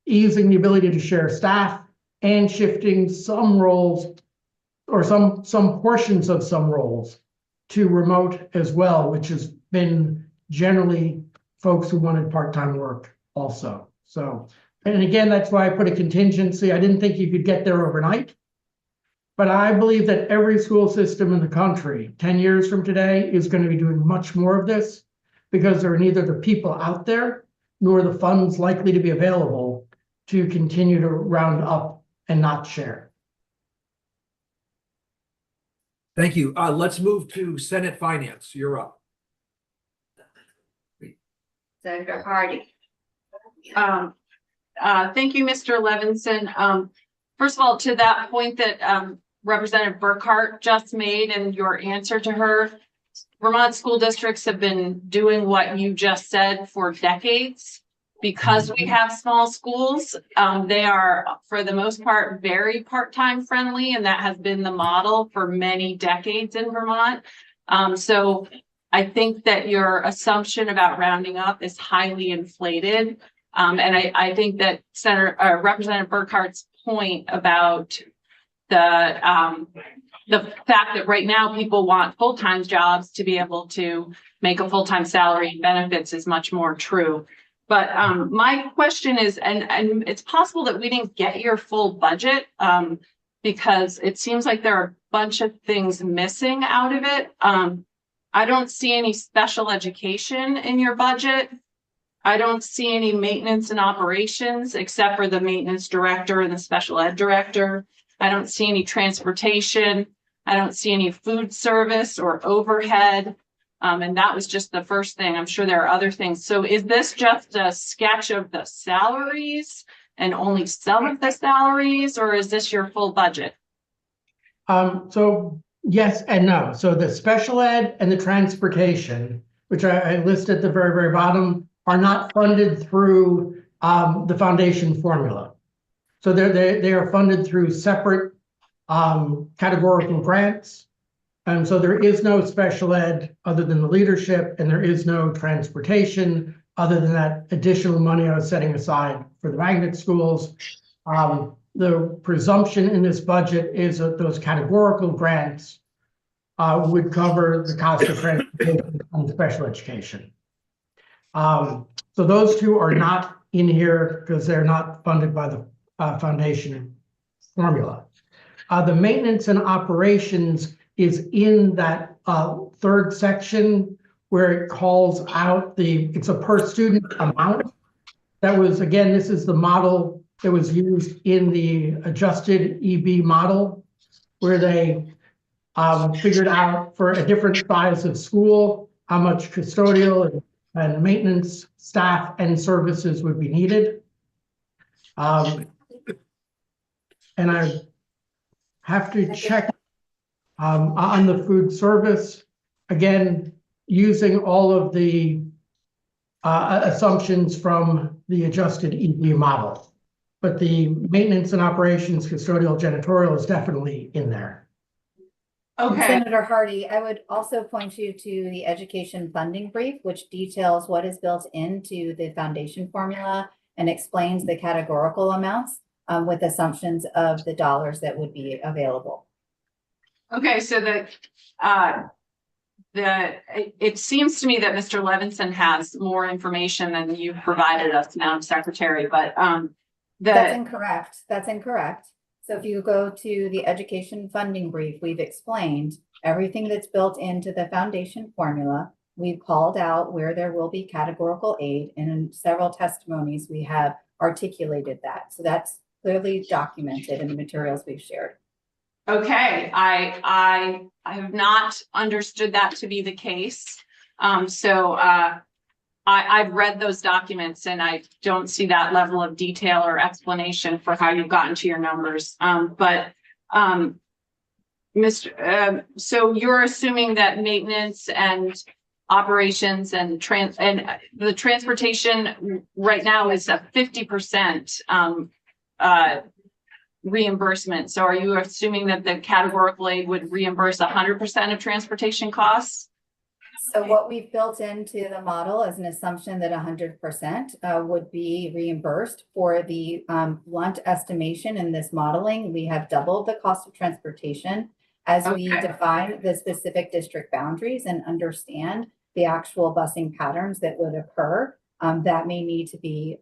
easing the ability to share staff, and shifting some roles or some portions of some roles to remote as well, which has been generally folks who wanted part-time work also. So, and again, that's why I put a contingency. I didn't think you could get there overnight, but I believe that every school system in the country 10 years from today is going to be doing much more of this, because there are neither the people out there nor the funds likely to be available to continue to round up and not share. Thank you. Let's move to Senate Finance. You're up. Senator Hardy. Thank you, Mr. Levinson. First of all, to that point that Representative Burkhart just made and your answer to her, Vermont school districts have been doing what you just said for decades. Because we have small schools, they are, for the most part, very part-time friendly, and that has been the model for many decades in Vermont. So I think that your assumption about rounding up is highly inflated. And I think that Representative Burkhart's point about the fact that right now people want full-time jobs to be able to make a full-time salary and benefits is much more true. But my question is, and it's possible that we didn't get your full budget because it seems like there are a bunch of things missing out of it. I don't see any special education in your budget. I don't see any maintenance and operations except for the maintenance director and the special ed director. I don't see any transportation. I don't see any food service or overhead. And that was just the first thing. I'm sure there are other things. So is this just a sketch of the salaries and only some of the salaries, or is this your full budget? So yes and no. So the special ed and the transportation, which I list at the very, very bottom, are not funded through the foundation formula. So they are funded through separate categorical grants. And so there is no special ed other than the leadership, and there is no transportation other than that additional money I was setting aside for the magnet schools. The presumption in this budget is that those categorical grants would cover the cost of transportation and special education. So those two are not in here because they're not funded by the foundation formula. The maintenance and operations is in that third section where it calls out it's a per student amount. That was, again, this is the model that was used in the adjusted EB model, where they figured out for a different size of school, how much custodial and maintenance staff and services would be needed. and I have to check on the food service, again, using all of the assumptions from the adjusted EV model. But the maintenance and operations, custodial, janitorial is definitely in there. And Okay, Senator Hardy, I would also point you to the education funding brief, which details what is built into the foundation formula and explains the categorical amounts with assumptions of the dollars that would be available. okay, so it seems to me that Mr. Levinson has more information than you provided us, Madam Secretary, but That's incorrect. That's incorrect. So if you go to the education funding brief, we've explained everything that's built into the foundation formula. We've called out where there will be categorical aid, and in several testimonies, we have articulated that. So that's clearly documented in the materials we've shared. Okay, I have not understood that to be the case. I've read those documents and I don't see that level of detail or explanation for how you've gotten to your numbers. So you're assuming that maintenance and operations and the transportation right now is a 50% reimbursement. So are you assuming that the categorical aid would reimburse 100% of transportation costs? So what we've built into the model is an assumption that 100% would be reimbursed. For the blunt estimation in this modeling, we have doubled the cost of transportation as we define the specific district boundaries and understand the actual busing patterns that would occur. That may need to be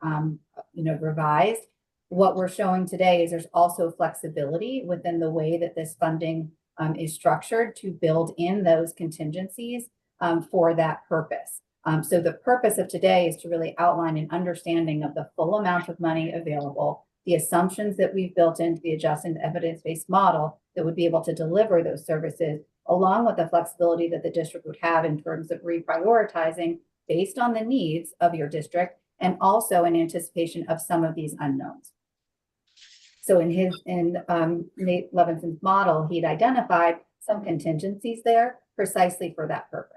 revised. What we're showing today is there's also flexibility within the way that this funding is structured to build in those contingencies for that purpose. So the purpose of today is to really outline an understanding of the full amount of money available, the assumptions that we've built into the adjusted evidence-based model that would be able to deliver those services, along with the flexibility that the district would have in terms of reprioritizing based on the needs of your district, and also in anticipation of some of these unknowns. So in Nate Levinson's model, he'd identified some contingencies there precisely for that purpose.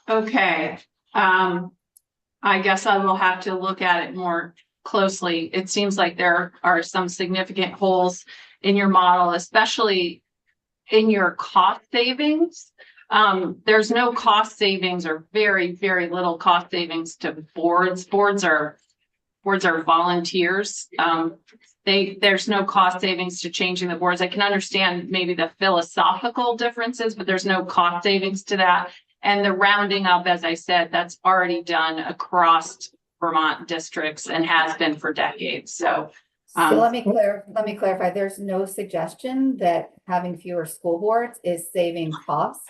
Okay, I guess I will have to look at it more closely. It seems like there are some significant holes in your model, especially in your cost savings. There's no cost savings or very, very little cost savings to boards. Boards are volunteers. There's no cost savings to changing the boards. I can understand maybe the philosophical differences, but there's no cost savings to that. And the rounding up, as I said, that's already done across Vermont districts and has been for decades. So let me clarify. There's no suggestion that having fewer school boards is saving costs.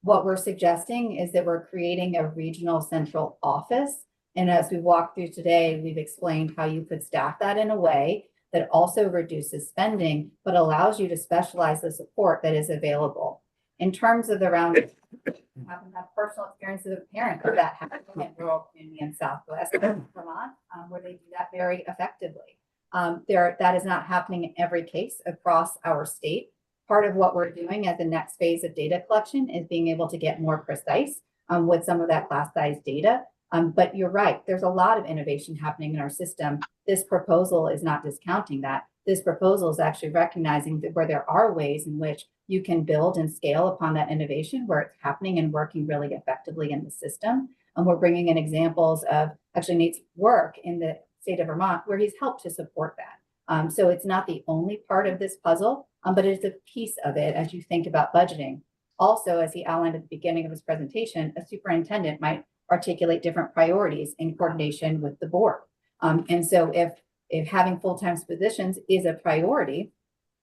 What we're suggesting is that we're creating a regional central office. And as we walk through today, we've explained how you could staff that in a way that also reduces spending, but allows you to specialize the support that is available. In terms of the round, having that personal experience as a parent of that happening in rural community in Southwest Vermont, where they do that very effectively. That is not happening in every case across our state. Part of what we're doing as the next phase of data collection is being able to get more precise with some of that class size data. But you're right, there's a lot of innovation happening in our system. This proposal is not discounting that. This proposal is actually recognizing that where there are ways in which you can build and scale upon that innovation where it's happening and working really effectively in the system. And we're bringing in examples of actually Nate's work in the state of Vermont where he's helped to support that. So it's not the only part of this puzzle, but it's a piece of it as you think about budgeting. Also, as he outlined at the beginning of his presentation, a superintendent might articulate different priorities in coordination with the board. And so if having full-time positions is a priority,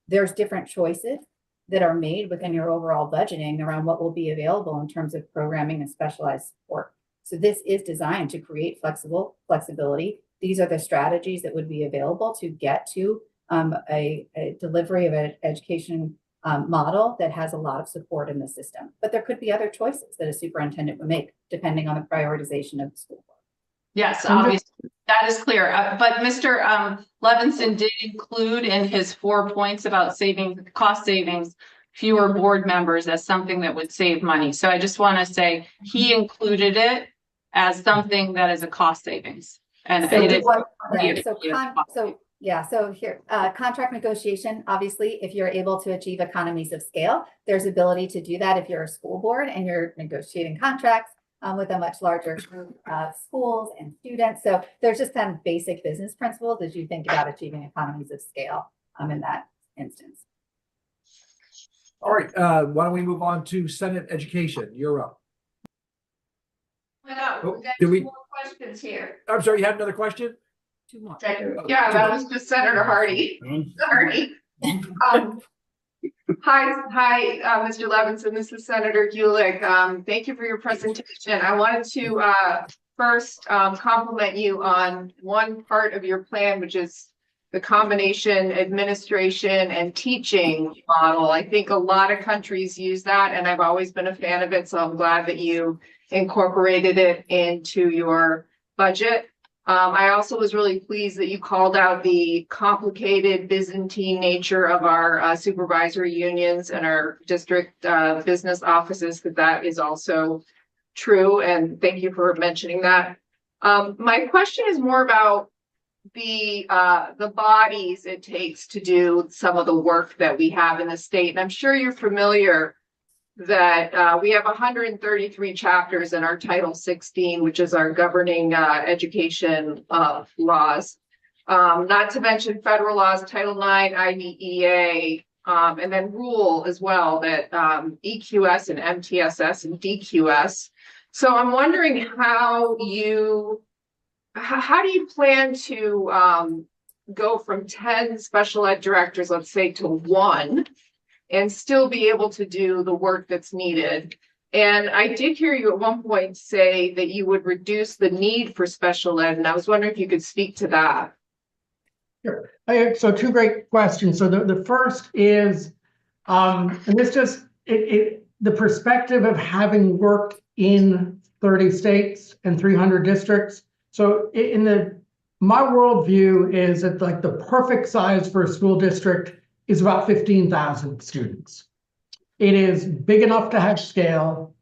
there's different choices that are made within your overall budgeting around what will be available in terms of programming and specialized support. So this is designed to create flexibility. These are the strategies that would be available to get to a delivery of an education model that has a lot of support in the system. But there could be other choices that a superintendent would make depending on the prioritization of the school board. Yes, I'm obviously, that is clear. But Mr. Levinson did include in his 4 points about saving, cost savings, fewer board members as something that would save money. So I just want to say he included it as something that is a cost savings. And So it is. what- Yeah, yeah, so yeah. so here, contract negotiation, obviously, if you're able to achieve economies of scale, there's ability to do that if you're a school board and you're negotiating contracts with a much larger group of schools and students. So there's just kind of basic business principles as you think about achieving economies of scale in that instance. All right, why don't we move on to Senate Education? You're up. Oh, did we- More questions here. I'm sorry, you had another question? Two more. Yeah, that was just Senator Hardy. Sorry. Hi, Mr. Levinson. This is Senator Gulick. Thank you for your presentation. I wanted to first compliment you on one part of your plan, which is the combination administration and teaching model. I think a lot of countries use that, and I've always been a fan of it, so I'm glad that you incorporated it into your budget. I also was really pleased that you called out the complicated Byzantine nature of our supervisory unions and our district business offices, because that is also true. And thank you for mentioning that. My question is more about the bodies it takes to do some of the work that we have in the state. And I'm sure you're familiar that we have 133 chapters in our Title 16, which is our governing education laws, not to mention federal laws, Title 9, IDEA, and then rule as well that EQS and MTSS and DQS. So I'm wondering how do you plan to go from 10 special ed directors, let's say, to 1, and still be able to do the work that's needed? And I did hear you at one point say that you would reduce the need for special ed, and I was wondering if you could speak to that. Sure. So 2 great questions. So the first is, and this just, the perspective of having worked in 30 states and 300 districts. So my worldview is that like the perfect size for a school district is about 15,000 students. It is big enough to have scale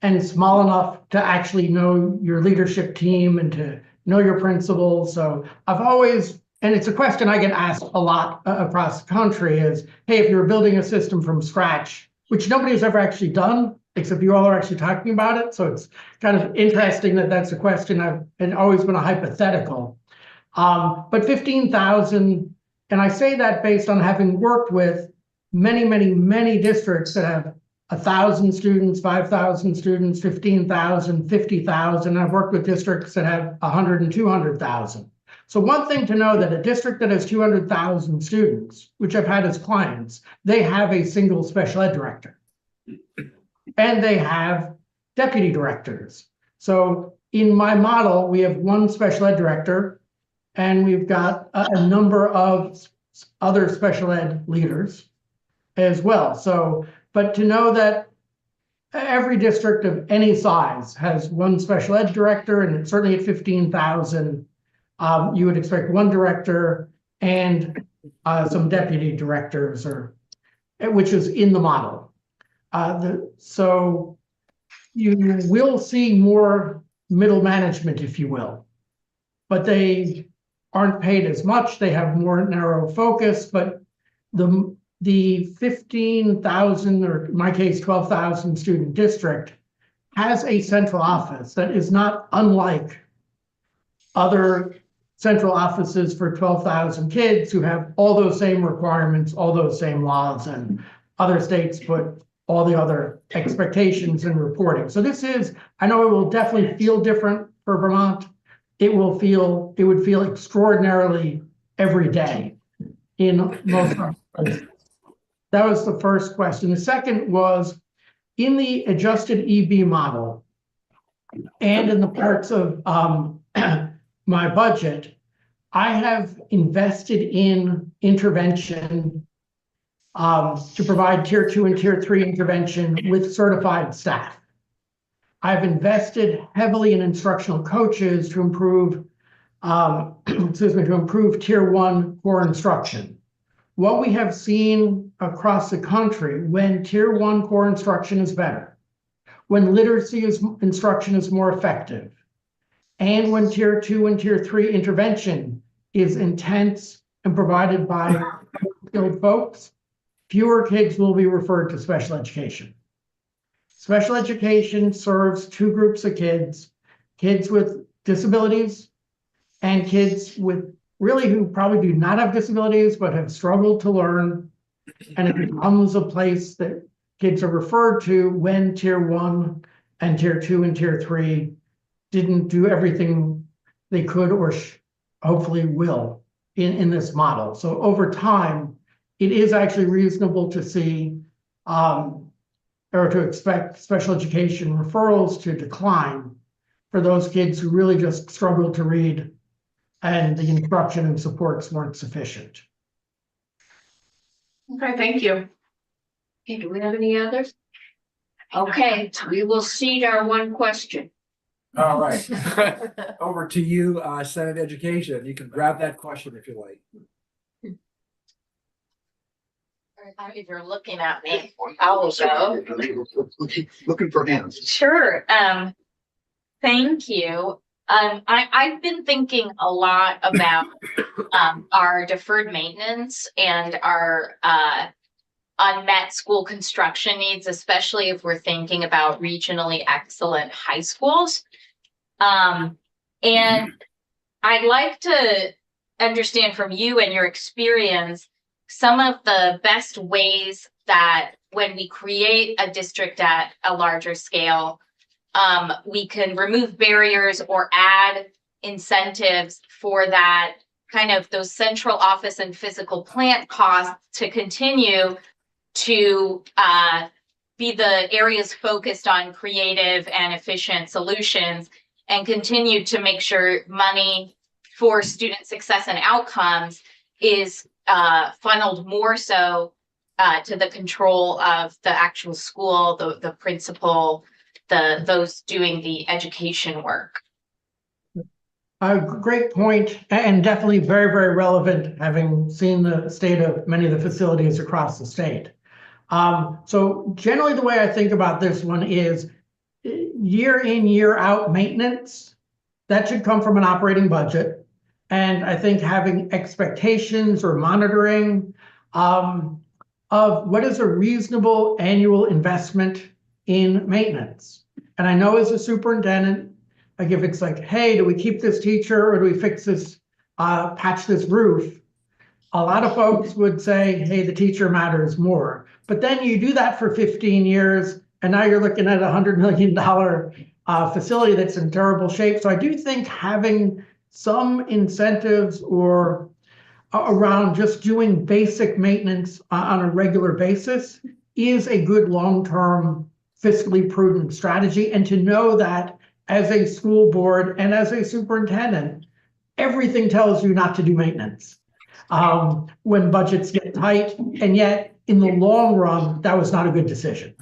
and small enough to actually know your leadership team and to know your principals. So I've always, and it's a question I get asked a lot across the country is, hey, if you're building a system from scratch, which nobody has ever actually done, except you all are actually talking about it. So it's kind of interesting that that's a question I've always been a hypothetical. But 15,000, and I say that based on having worked with many, many, many districts that have 1,000 students, 5,000 students, 15,000, 50,000. I've worked with districts that have 100 and 200,000. So one thing to know that a district that has 200,000 students, which I've had as clients, they have a single special ed director. And they have deputy directors. So in my model, we have 1 special ed director, and we've got a number of other special ed leaders as well. So, but to know that every district of any size has 1 special ed director, and certainly at 15,000, you would expect 1 director and some deputy directors, which is in the model. So you will see more middle management, if you will, but they aren't paid as much. They have more narrow focus, but the 15,000, or in my case, 12,000 student district has a central office that is not unlike other central offices for 12,000 kids who have all those same requirements, all those same laws, and other states put all the other expectations and reporting. So this is, I know it will definitely feel different for Vermont. It would feel extraordinarily every day in most places. That was the first question. The second was, in the adjusted EB model and in the parts of my budget, I have invested in intervention to provide tier 2 and tier 3 intervention with certified staff. I've invested heavily in instructional coaches to improve, to improve tier 1 core instruction. What we have seen across the country, when tier 1 core instruction is better, when literacy instruction is more effective, and when tier 2 and tier 3 intervention is intense and provided by skilled folks, fewer kids will be referred to special education. Special education serves two groups of kids, kids with disabilities and kids with really who probably do not have disabilities, but have struggled to learn. And it becomes a place that kids are referred to when tier 1 and tier 2 and tier 3 didn't do everything they could or hopefully will in this model. So over time, it is actually reasonable to see or to expect special education referrals to decline for those kids who really just struggled to read and the instruction and supports weren't sufficient. Okay, thank you. Okay, do we have any others? Okay, we will cede our one question. All right. Over to you, Senate Education. You can grab that question if you like. If you're looking at me, I will go. Looking for hands. Sure. Thank you. I've been thinking a lot about our deferred maintenance and our unmet school construction needs, especially if we're thinking about regionally excellent high schools. And I'd like to understand from you and your experience some of the best ways that when we create a district at a larger scale, we can remove barriers or add incentives for that kind of those central office and physical plant costs to continue to be the areas focused on creative and efficient solutions and continue to make sure money for student success and outcomes is funneled more so to the control of the actual school, the principal, those doing the education work. A great point, and definitely very, very relevant, having seen the state of many of the facilities across the state. So generally the way I think about this one is year in, year out maintenance. That should come from an operating budget. And I think having expectations or monitoring of what is a reasonable annual investment in maintenance. And I know as a superintendent, like if it's like, hey, do we keep this teacher or do we fix this, patch this roof? A lot of folks would say, hey, the teacher matters more. But then you do that for 15 years, and now you're looking at a $100 million facility that's in terrible shape. So I do think having some incentives or around just doing basic maintenance on a regular basis is a good long-term fiscally prudent strategy. And to know that as a school board and as a superintendent, everything tells you not to do maintenance when budgets get tight. And yet in the long run, that was not a good decision.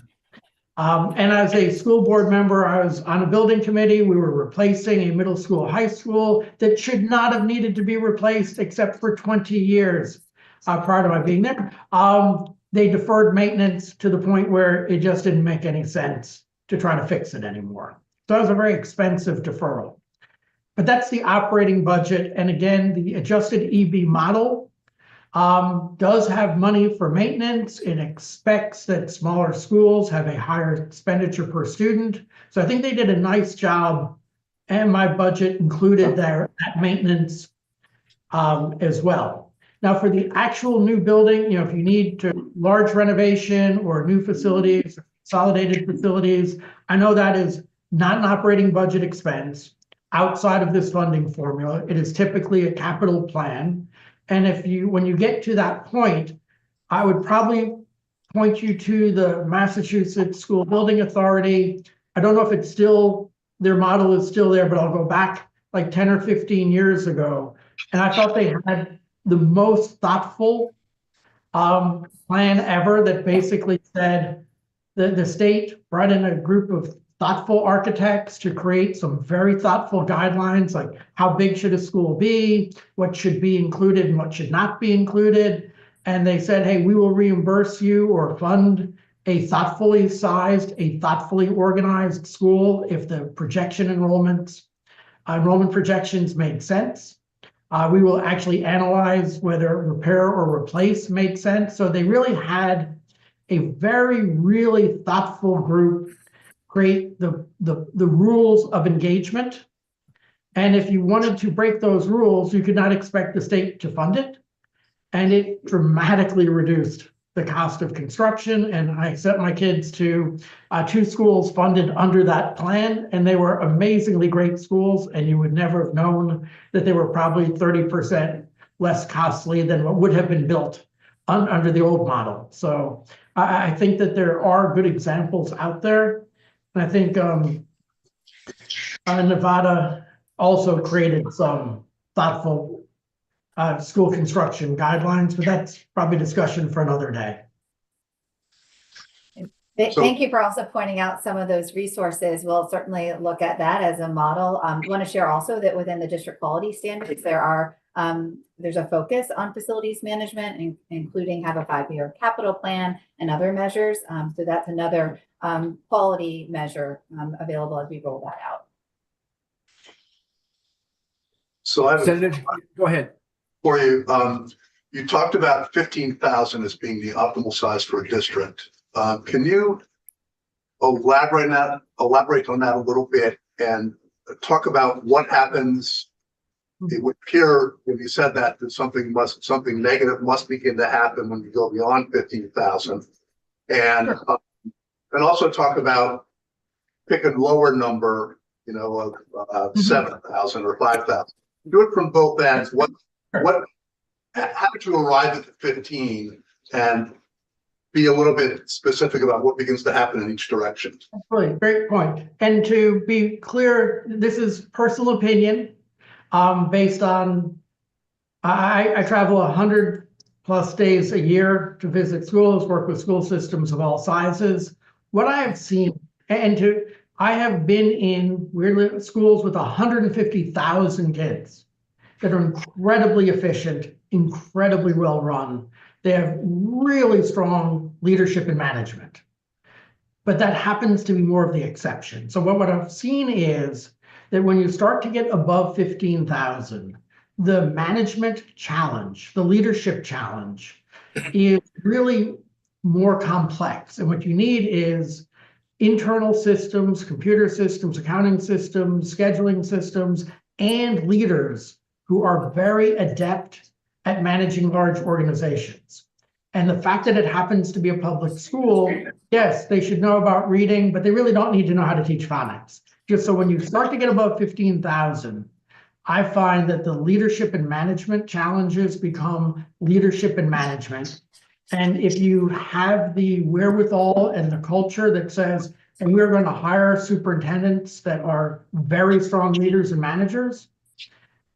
And as a school board member, I was on a building committee. We were replacing a middle school, high school that should not have needed to be replaced except for 20 years prior to my being there. They deferred maintenance to the point where it just didn't make any sense to try to fix it anymore. So that was a very expensive deferral. But that's the operating budget. And again, the adjusted EB model does have money for maintenance. It expects that smaller schools have a higher expenditure per student. So I think they did a nice job, and my budget included that maintenance as well. Now for the actual new building, if you need to large renovation or new facilities, consolidated facilities, I know that is not an operating budget expense outside of this funding formula. It is typically a capital plan. And when you get to that point, I would probably point you to the Massachusetts School Building Authority. I don't know if it's still, their model is still there, but I'll go back like 10 or 15 years ago. And I thought they had the most thoughtful plan ever that basically said that the state brought in a group of thoughtful architects to create some very thoughtful guidelines, like how big should a school be, what should be included and what should not be included. And they said, hey, we will reimburse you or fund a thoughtfully sized, a thoughtfully organized school if the enrollment projections made sense. We will actually analyze whether repair or replace made sense. So they really had a really thoughtful group create the rules of engagement. And if you wanted to break those rules, you could not expect the state to fund it. And it dramatically reduced the cost of construction. And I sent my kids to 2 schools funded under that plan, and they were amazingly great schools. And you would never have known that they were probably 30% less costly than what would have been built under the old model. So I think that there are good examples out there. And I think Nevada also created some thoughtful school construction guidelines, but that's probably discussion for another day. Thank you for also pointing out some of those resources. We'll certainly look at that as a model. I want to share also that within the district quality standards, there's a focus on facilities management, including have a 5-year capital plan and other measures. So that's another quality measure available as we roll that out. So I have Senator, go ahead. for you. You talked about 15,000 as being the optimal size for a district. Can you elaborate on that a little bit and talk about what happens? It would appear when you said that something negative must begin to happen when you go beyond 15,000, and also talk about pick a lower number, of 7,000 or 5,000. Do it from both ends. How did you arrive at the 15, and be a little bit specific about what begins to happen in each direction? Really great point. And to be clear, this is personal opinion. Based on, I travel 100+ days a year to visit schools, work with school systems of all sizes. What I have seen, I have been in schools with 150,000 kids that are incredibly efficient, incredibly well run. They have really strong leadership and management, but that happens to be more of the exception. So what I've seen is that when you start to get above 15,000, the management challenge, the leadership challenge is really more complex. And what you need is internal systems, computer systems, accounting systems, scheduling systems, and leaders who are very adept at managing large organizations. And the fact that it happens to be a public school, yes, they should know about reading, but they really don't need to know how to teach phonics. Just so when you start to get above 15,000, I find that the leadership and management challenges become leadership and management. And if you have the wherewithal and the culture that says, and we're going to hire superintendents that are very strong leaders and managers,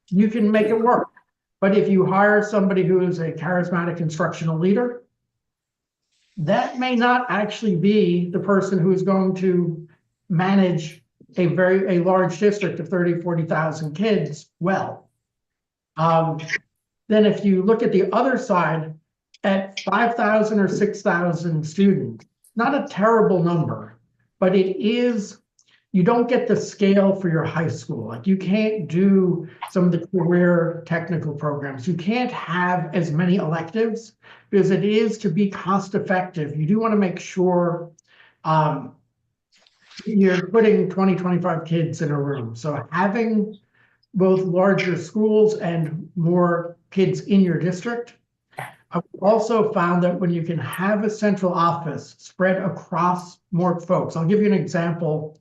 you can make it work. But if you hire somebody who is a charismatic instructional leader, that may not actually be the person who is going to manage a large district of 30, 40,000 kids well. Then if you look at the other side, at 5,000 or 6,000 students, not a terrible number, but it is, you don't get the scale for your high school. Like you can't do some of the career technical programs. You can't have as many electives because it is, to be cost effective. You do want to make sure you're putting 20, 25 kids in a room. So having both larger schools and more kids in your district. I've also found that when you can have a central office spread across more folks, I'll give you an example.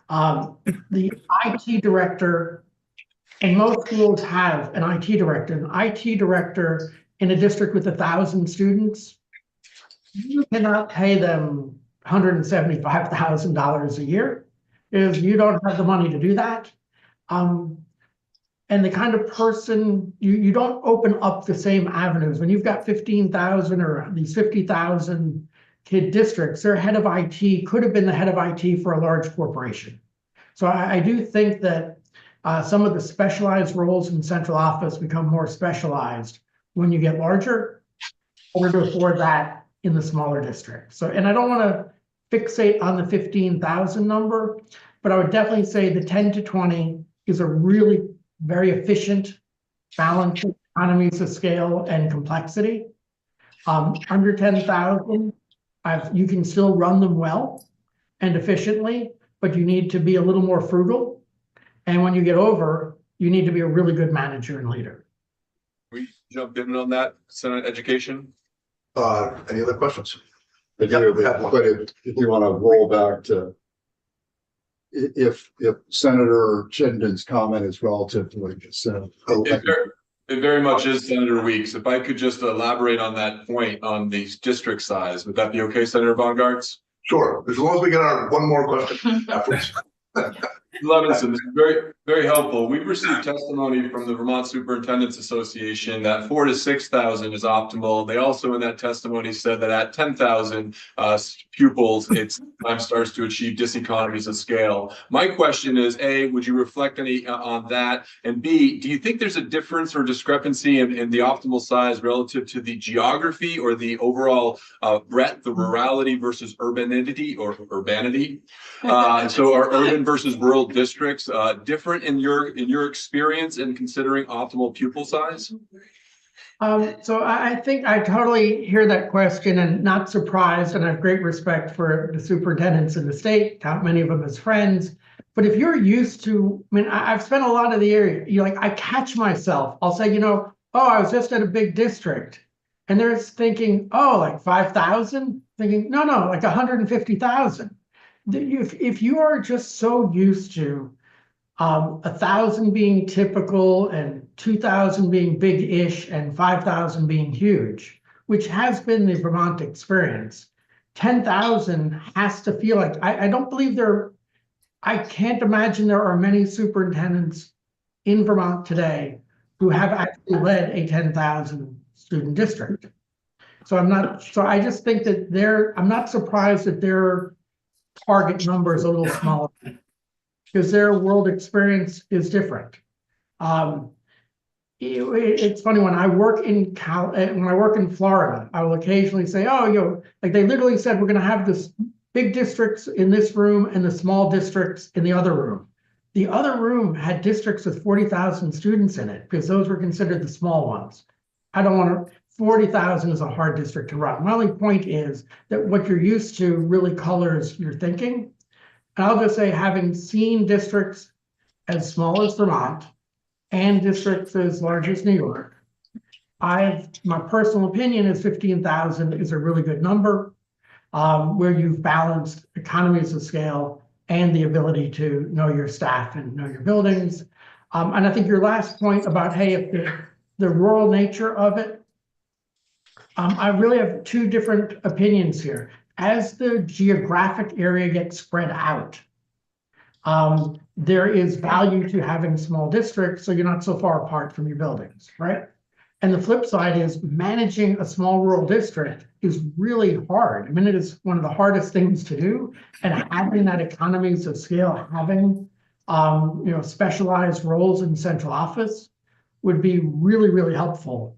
The IT director, and most schools have an IT director. An IT director in a district with 1,000 students, you cannot pay them $175,000 a year because you don't have the money to do that. And the kind of person, you don't open up the same avenues. When you've got 15,000 or these 50,000 kid districts, their head of IT could have been the head of IT for a large corporation. So I do think that some of the specialized roles in central office become more specialized when you get larger, or to afford that in the smaller district. So, and I don't want to fixate on the 15,000 number, but I would definitely say the 10 to 20 is a really very efficient balance of economies of scale and complexity. Under 10,000, you can still run them well and efficiently, but you need to be a little more frugal. And when you get over, you need to be a really good manager and leader. We jump in on that, Senate Education. Any other questions? I do, but if you want to roll back to if Senator Chittenden's comment is relative to what you just said. It very much is, Senator Weeks. If I could just elaborate on that point on the district size, would that be okay, Senator Von Gartz? Sure, as long as we get our one more question afterwards. Levinson, this is very, very helpful. We've received testimony from the Vermont Superintendents Association that 4,000 to 6,000 is optimal. They also in that testimony said that at 10,000 pupils, it sometimes starts to achieve diseconomies of scale. My question is, A, would you reflect any on that? And B, do you think there's a difference or discrepancy in the optimal size relative to the geography or the overall breadth, the rurality versus urbanity or urbanity? So are urban versus rural districts different in your experience in considering optimal pupil size? So I think I totally hear that question and not surprised, and I have great respect for the superintendents in the state, count many of them as friends. But if you're used to, I mean, I've spent a lot of the area, I catch myself, I'll say, oh, I was just at a big district. And they're thinking, oh, like 5,000? Thinking, no, like 150,000. If you are just so used to 1,000 being typical and 2,000 being big-ish and 5,000 being huge, which has been the Vermont experience, 10,000 has to feel like, I don't believe I can't imagine there are many superintendents in Vermont today who have actually led a 10,000 student district. So I just think that I'm not surprised that their target number is a little smaller because their world experience is different. It's funny when I work in Florida, I will occasionally say, oh, like they literally said, we're going to have this big districts in this room and the small districts in the other room. The other room had districts with 40,000 students in it because those were considered the small ones. 40,000 is a hard district to run. My only point is that what you're used to really colors your thinking. And I'll just say, having seen districts as small as Vermont and districts as large as New York, my personal opinion is 15,000 is a really good number where you've balanced economies of scale and the ability to know your staff and know your buildings. And I think your last point about, hey, if the rural nature of it, I really have two different opinions here. As the geographic area gets spread out, there is value to having small districts so you're not so far apart from your buildings, right? And the flip side is managing a small rural district is really hard. I mean, it is one of the hardest things to do. And having that economies of scale, having specialized roles in central office would be really, really helpful,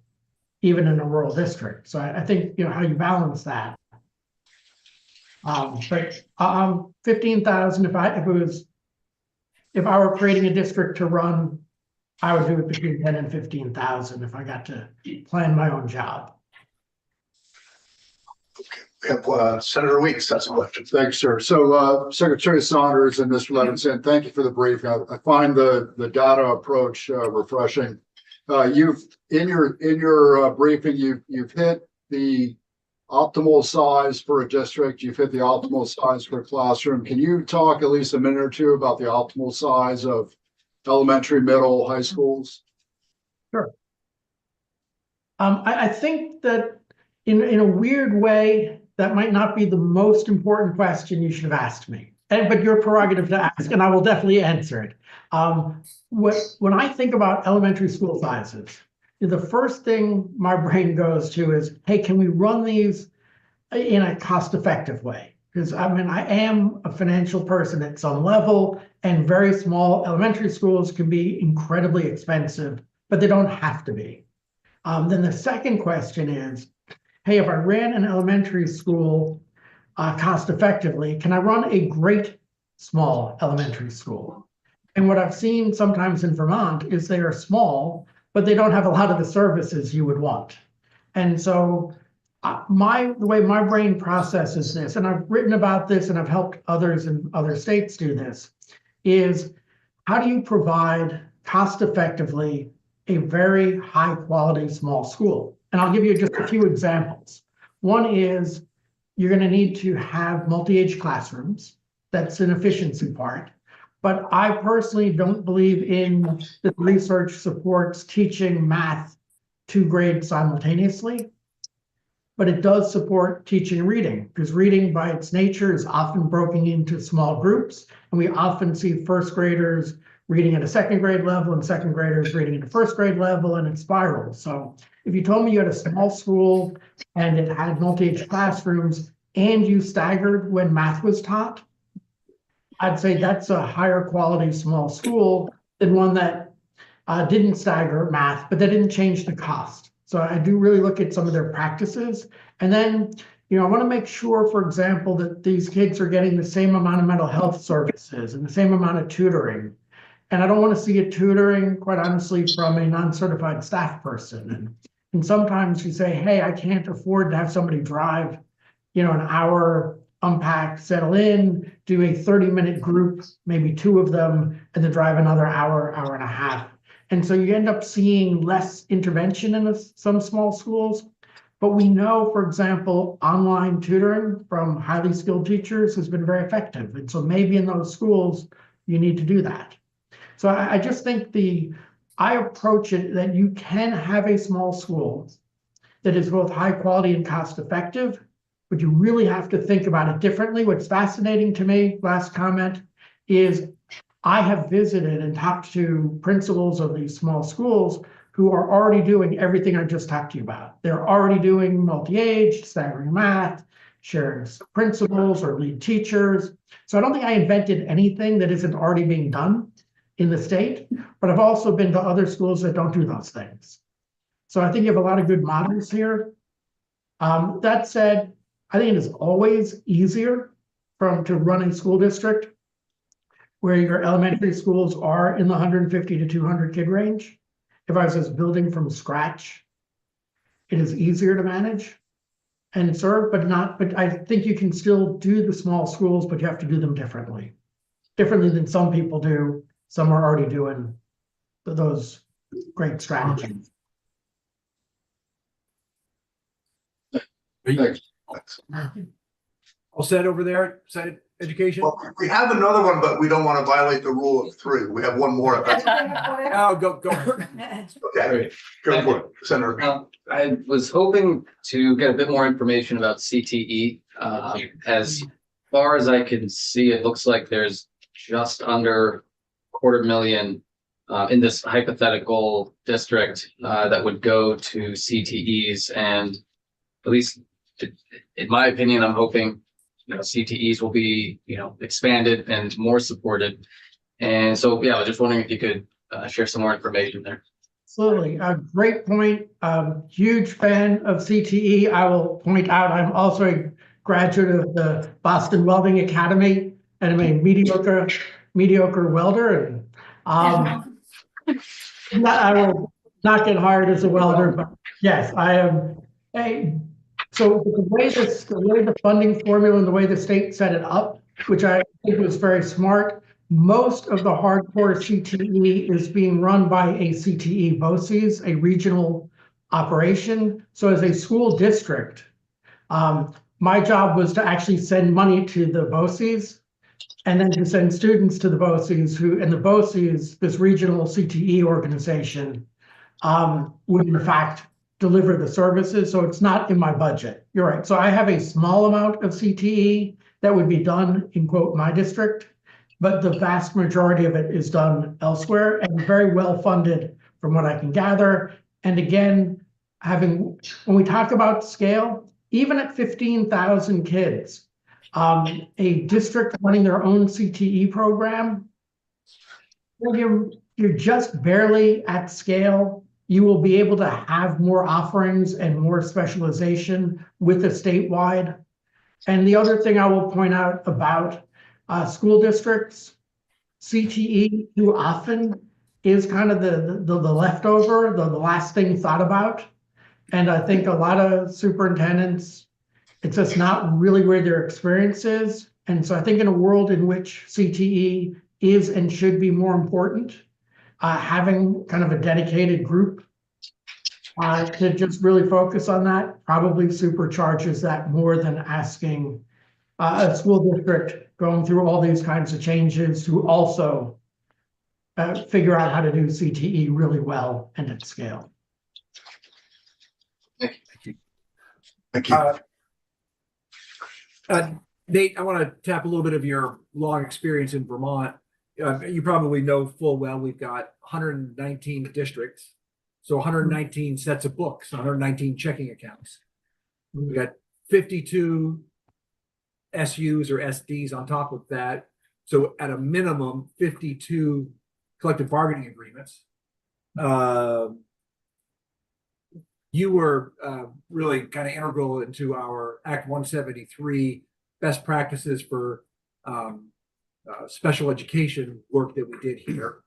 even in a rural district. So I think, how you balance that. But 15,000, if I were creating a district to run, I would do it between 10 and 15,000 if I got to plan my own job. We have Senator Weeks has a question. Thanks, sir. So Secretary Saunders and Mr. Levinson, thank you for the briefing. I find the data approach refreshing. You've in your briefing, you've hit the optimal size for a district. You've hit the optimal size for a classroom. Can you talk at least a minute or two about the optimal size of elementary, middle, high schools? Sure. I think that in a weird way, that might not be the most important question you should have asked me, but your prerogative to ask, and I will definitely answer it. When I think about elementary school sizes, the first thing my brain goes to is, hey, can we run these in a cost-effective way. Because I mean, I am a financial person at some level, and very small elementary schools can be incredibly expensive, but they don't have to be. Then the second question is, hey, if I ran an elementary school cost effectively, can I run a great small elementary school? And what I've seen sometimes in Vermont is they are small, but they don't have a lot of the services you would want. And so the way my brain processes this, and I've written about this and I've helped others in other states do this, is how do you provide cost effectively a very high quality small school? And I'll give you just a few examples. One is you're going to need to have multi-age classrooms. That's an efficiency part. But I personally don't believe in the research supports teaching math 2 grades simultaneously. But it does support teaching reading, because reading by its nature is often broken into small groups. And we often see first graders reading at a second grade level and second graders reading at a first grade level, and it spirals. So if you told me you had a small school and it had multi-age classrooms and you staggered when math was taught, I'd say that's a higher quality small school than one that didn't stagger math, but that didn't change the cost. So I do really look at some of their practices. And then, I want to make sure, for example, that these kids are getting the same amount of mental health services and the same amount of tutoring. And I don't want to see it tutoring, quite honestly, from a non-certified staff person. And sometimes you say, hey, I can't afford to have somebody drive, an hour, unpack, settle in, do a 30-minute group, maybe 2 of them, and then drive another hour, hour and a half. And so you end up seeing less intervention in some small schools. But we know, for example, online tutoring from highly skilled teachers has been very effective. And so maybe in those schools, you need to do that. So I just think I approach it that you can have a small school that is both high quality and cost effective, but you really have to think about it differently. What's fascinating to me, last comment, is I have visited and talked to principals of these small schools who are already doing everything I just talked to you about. They're already doing multi-age, staggering math, sharing principals or lead teachers. So I don't think I invented anything that isn't already being done in the state, but I've also been to other schools that don't do those things. So I think you have a lot of good models here. That said, I think it is always easier to run a school district where your elementary schools are in the 150 to 200 kid range. If I was just building from scratch, it is easier to manage and serve, but I think you can still do the small schools, but you have to do them differently than some people do. Some are already doing those great strategies. Thanks. All set over there, side education? Well, we have another one, but we don't want to violate the rule of 3. We have one more. Oh, go. Okay, go for it, Senator. I was hoping to get a bit more information about CTE. As far as I can see, it looks like there's just under $250,000 in this hypothetical district that would go to CTEs, and at least in my opinion, I'm hoping CTEs will be expanded and more supported. And so I was just wondering if you could share some more information there. Absolutely, a great point. Huge fan of CTE. I will point out I'm also a graduate of the Boston Welding Academy, and I'm a mediocre welder. And I will not get hired as a welder, but yes, I am. So the way the funding formula and the way the state set it up, which I think was very smart, most of the hardcore CTE is being run by a CTE BOCES, a regional operation. So as a school district, my job was to actually send money to the BOCES and then to send students to the BOCES and the BOCES, this regional CTE organization, would in fact deliver the services. So it's not in my budget. You're right. So I have a small amount of CTE that would be done in quote my district, but the vast majority of it is done elsewhere and very well funded from what I can gather. And again, when we talk about scale, even at 15,000 kids, a district running their own CTE program, you're just barely at scale. You will be able to have more offerings and more specialization with a statewide. And the other thing I will point out about school districts, CTE too often is kind of the leftover, the last thing thought about. And I think a lot of superintendents, it's just not really where their experience is. And so I think in a world in which CTE is and should be more important, having kind of a dedicated group to just really focus on that probably supercharges that more than asking a school district going through all these kinds of changes to also figure out how to do CTE really well and at scale. Thank you. Nate, I want to tap a little bit of your long experience in Vermont. You probably know full well we've got 119 districts, so 119 sets of books, 119 checking accounts. We got 52 SUs or SDs on top of that. So at a minimum, 52 collective bargaining agreements. You were really kind of integral into our Act 173 best practices for special education work that we did here.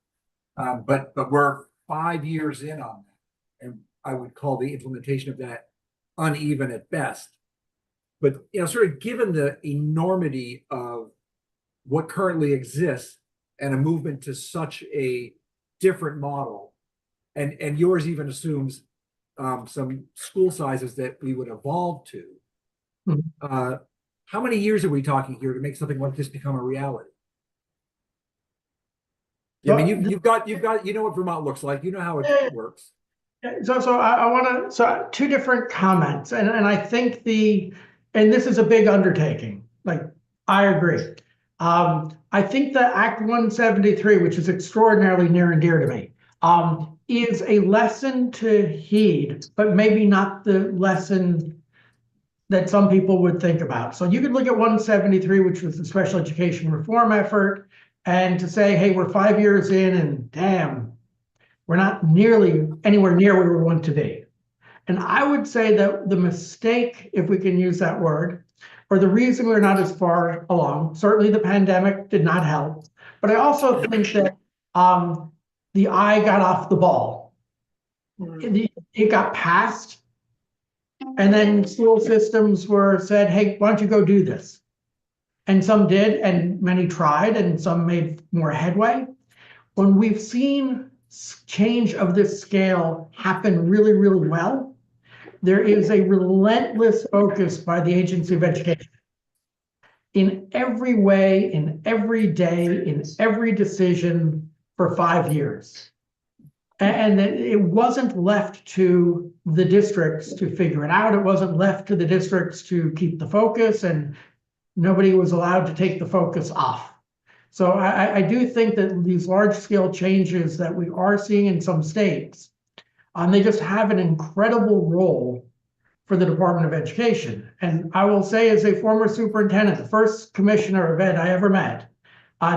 But we're 5 years in on that. And I would call the implementation of that uneven at best. But, you know, sort of given the enormity of what currently exists and a movement to such a different model, and yours even assumes some school sizes that we would evolve to. How many years are we talking here to make something like this become a reality? I mean, you've got, you know what Vermont looks like, you know how it works. So I want to, two different comments, and I think and this is a big undertaking. Like, I agree. I think the Act 173, which is extraordinarily near and dear to me, is a lesson to heed, but maybe not the lesson that some people would think about. So you could look at 173, which was the special education reform effort, and to say, hey, we're 5 years in and damn, we're not nearly anywhere near where we want to be. And I would say that the mistake, if we can use that word, or the reason we're not as far along, certainly the pandemic did not help, but I also think that the eye got off the ball. It got passed, and then school systems were said, hey, why don't you go do this? And some did, and many tried, and some made more headway. When we've seen change of this scale happen really, really well, there is a relentless focus by the Agency of Education in every way, in every day, in every decision for 5 years. And it wasn't left to the districts to figure it out. It wasn't left to the districts to keep the focus, and nobody was allowed to take the focus off. So I do think that these large-scale changes that we are seeing in some states, they just have an incredible role for the Department of Education. And I will say, as a former superintendent, the first commissioner of ed I ever met,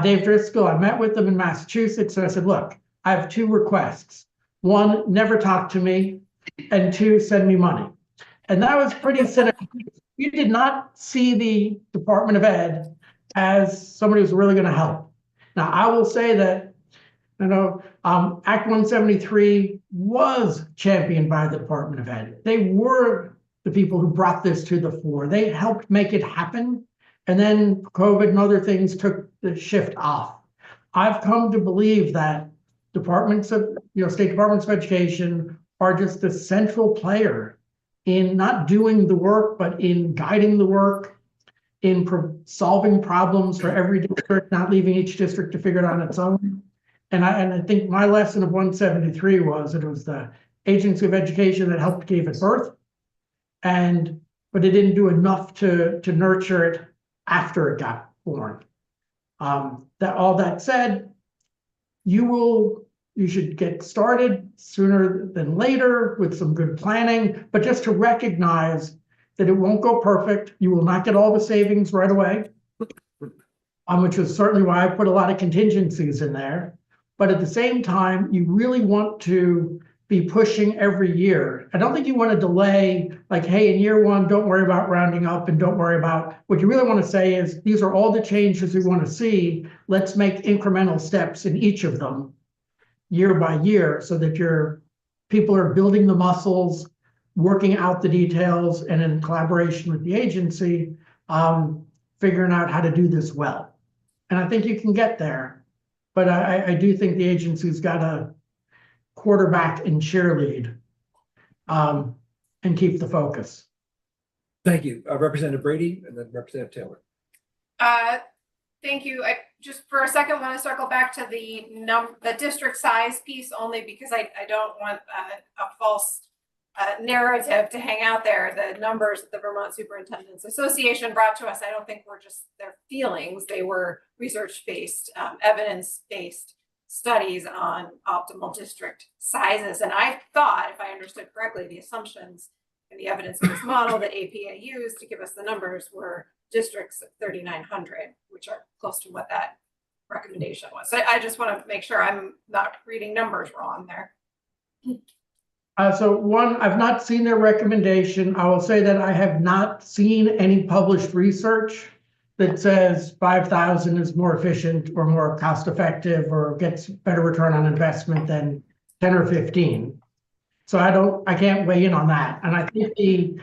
Dave Driscoll, I met with them in Massachusetts, and I said, look, I have 2 requests. 1, never talk to me, and 2, send me money. And that was pretty cynical. You did not see the Department of Ed as somebody who's really going to help. Now, I will say that, you know, Act 173 was championed by the Department of Ed. They were the people who brought this to the fore. They helped make it happen. And then COVID and other things took the shift off. I've come to believe that departments of, state departments of education are just the central player in not doing the work, but in guiding the work, in solving problems for every district, not leaving each district to figure it out on its own. And I think my lesson of 173 was that it was the Agency of Education that helped give it birth, but it didn't do enough to nurture it after it got born. All that said, you should get started sooner than later with some good planning, but just to recognize that it won't go perfect. You will not get all the savings right away. Which is certainly why I put a lot of contingencies in there. But at the same time, you really want to be pushing every year. I don't think you want to delay, like, hey, in year one, don't worry about rounding up and don't worry about, what you really want to say is, these are all the changes we want to see. Let's make incremental steps in each of them year by year so that your people are building the muscles, working out the details, and in collaboration with the agency, figuring out how to do this well. And I think you can get there, but I do think the agency's got to quarterback and cheerlead, and keep the focus. Thank you. Representative Brady and then Representative Taylor. Thank you. I just for a second want to circle back to the district size piece only because I don't want a false narrative to hang out there. The numbers that the Vermont Superintendents Association brought to us, I don't think were just their feelings. They were research-based, evidence-based studies on optimal district sizes. And I thought, if I understood correctly, the assumptions in the evidence-based model that APA used to give us the numbers were districts of 3,900, which are close to what that recommendation was. So I just want to make sure I'm not reading numbers wrong there. So one, I've not seen their recommendation. I will say that I have not seen any published research that says 5,000 is more efficient or more cost effective or gets better return on investment than 10 or 15. So I can't weigh in on that. And I think the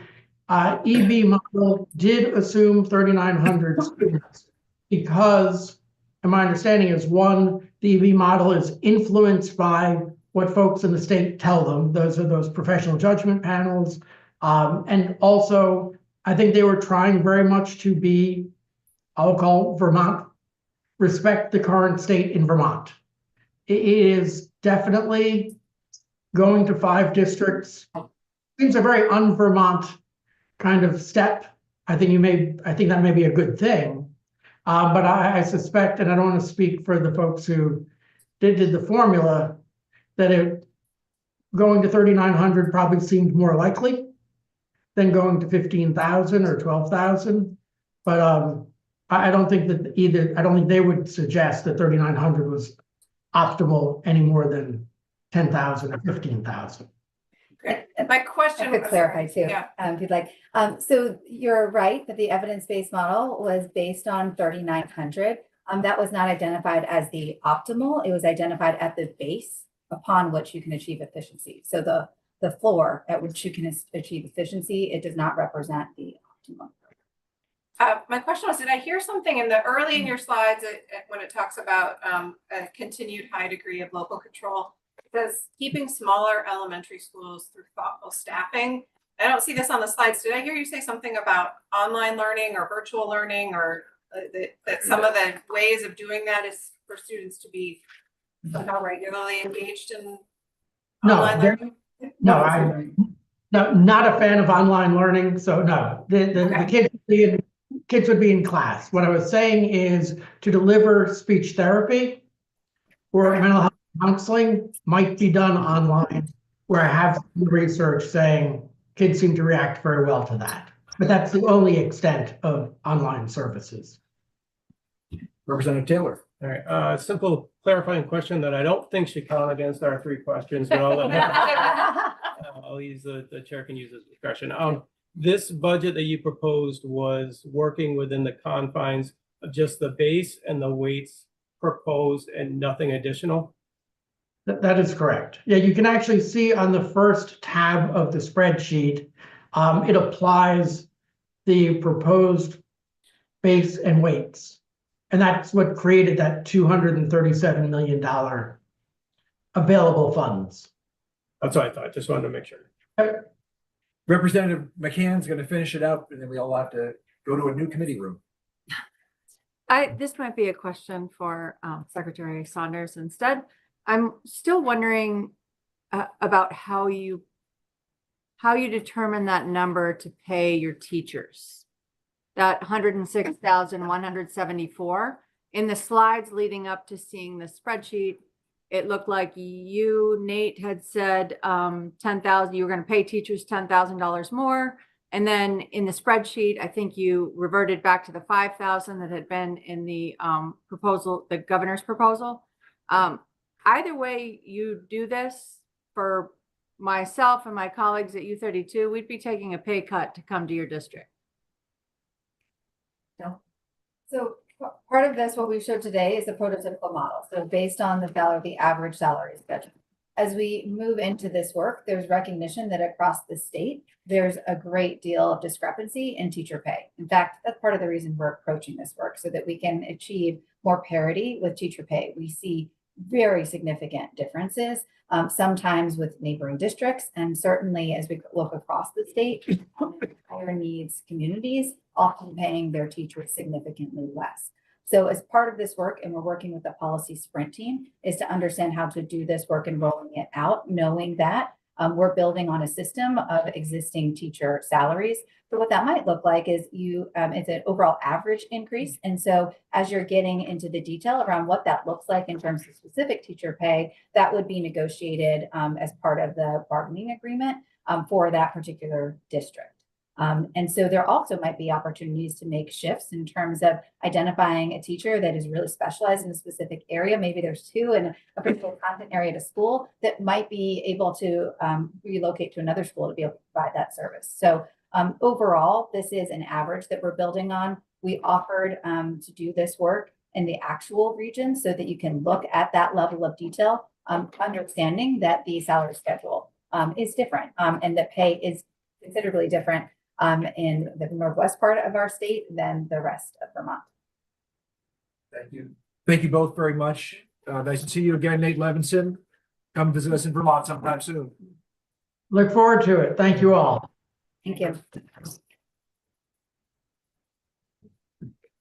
EB model did assume 3,900 students because, and my understanding is, one, the EB model is influenced by what folks in the state tell them. Those are those professional judgment panels. And also, I think they were trying very much to be, I'll call Vermont, respect the current state in Vermont. It is definitely going to 5 districts. Seems a very un-Vermont kind of step. I think that may be a good thing. But I suspect, and I don't want to speak for the folks who did the formula, that going to 3,900 probably seemed more likely than going to 15,000 or 12,000. But I don't think they would suggest that 3,900 was optimal any more than 10,000 or 15,000. My question I could clarify too, yeah. if you'd like. So you're right that the evidence-based model was based on 3,900. That was not identified as the optimal. It was identified at the base upon which you can achieve efficiency. So the floor at which you can achieve efficiency, it does not represent the optimum. My question was, did I hear something in the early in your slides when it talks about a continued high degree of local control? Because keeping smaller elementary schools through thoughtful staffing. I don't see this on the slides. Did I hear you say something about online learning or virtual learning, or that some of the ways of doing that is for students to be somehow regularly engaged in online learning? No, I'm not a fan of online learning. So no, the kids would be in class. What I was saying is to deliver speech therapy or mental health counseling might be done online, where I have some research saying kids seem to react very well to that. But that's the only extent of online services. Representative Taylor. All right, simple clarifying question that I don't think should count against our 3 questions, but I'll use the chair can use his discretion. This budget that you proposed was working within the confines of just the base and the weights proposed and nothing additional? That is correct. Yeah, you can actually see on the first tab of the spreadsheet, it applies the proposed base and weights. And that's what created that $237 million available funds. That's what I thought. Just wanted to make sure. Representative McCann's going to finish it up, and then we all have to go to a new committee room. This might be a question for Secretary Saunders instead. I'm still wondering about how you determine that number to pay your teachers. That 106,174 in the slides leading up to seeing the spreadsheet, it looked like you, Nate, had said 10,000. You were going to pay teachers $10,000 more. And then in the spreadsheet, I think you reverted back to the 5,000 that had been in the proposal, the governor's proposal. Either way you do this, for myself and my colleagues at U32, we'd be taking a pay cut to come to your district. No. So part of this, what we showed today, is the prototypical model. So based on the average salary schedule. As we move into this work, there's recognition that across the state, there's a great deal of discrepancy in teacher pay. In fact, that's part of the reason we're approaching this work, so that we can achieve more parity with teacher pay. We see very significant differences, sometimes with neighboring districts, and certainly as we look across the state, higher needs communities often paying their teachers significantly less. So as part of this work, and we're working with the policy sprint team, is to understand how to do this work and rolling it out, knowing that we're building on a system of existing teacher salaries. So what that might look like is it's an overall average increase. And so as you're getting into the detail around what that looks like in terms of specific teacher pay, that would be negotiated as part of the bargaining agreement for that particular district. And so there also might be opportunities to make shifts in terms of identifying a teacher that is really specialized in a specific area. Maybe there's two in a particular content area at a school that might be able to relocate to another school to be able to provide that service. So overall, this is an average that we're building on. We offered to do this work in the actual region so that you can look at that level of detail, understanding that the salary schedule is different and that pay is considerably different in the northwest part of our state than the rest of Vermont. Thank you. Thank you both very much. Nice to see you again, Nate Levinson. Come visit us in Vermont sometime soon. Look forward to it. Thank you all. Thank you.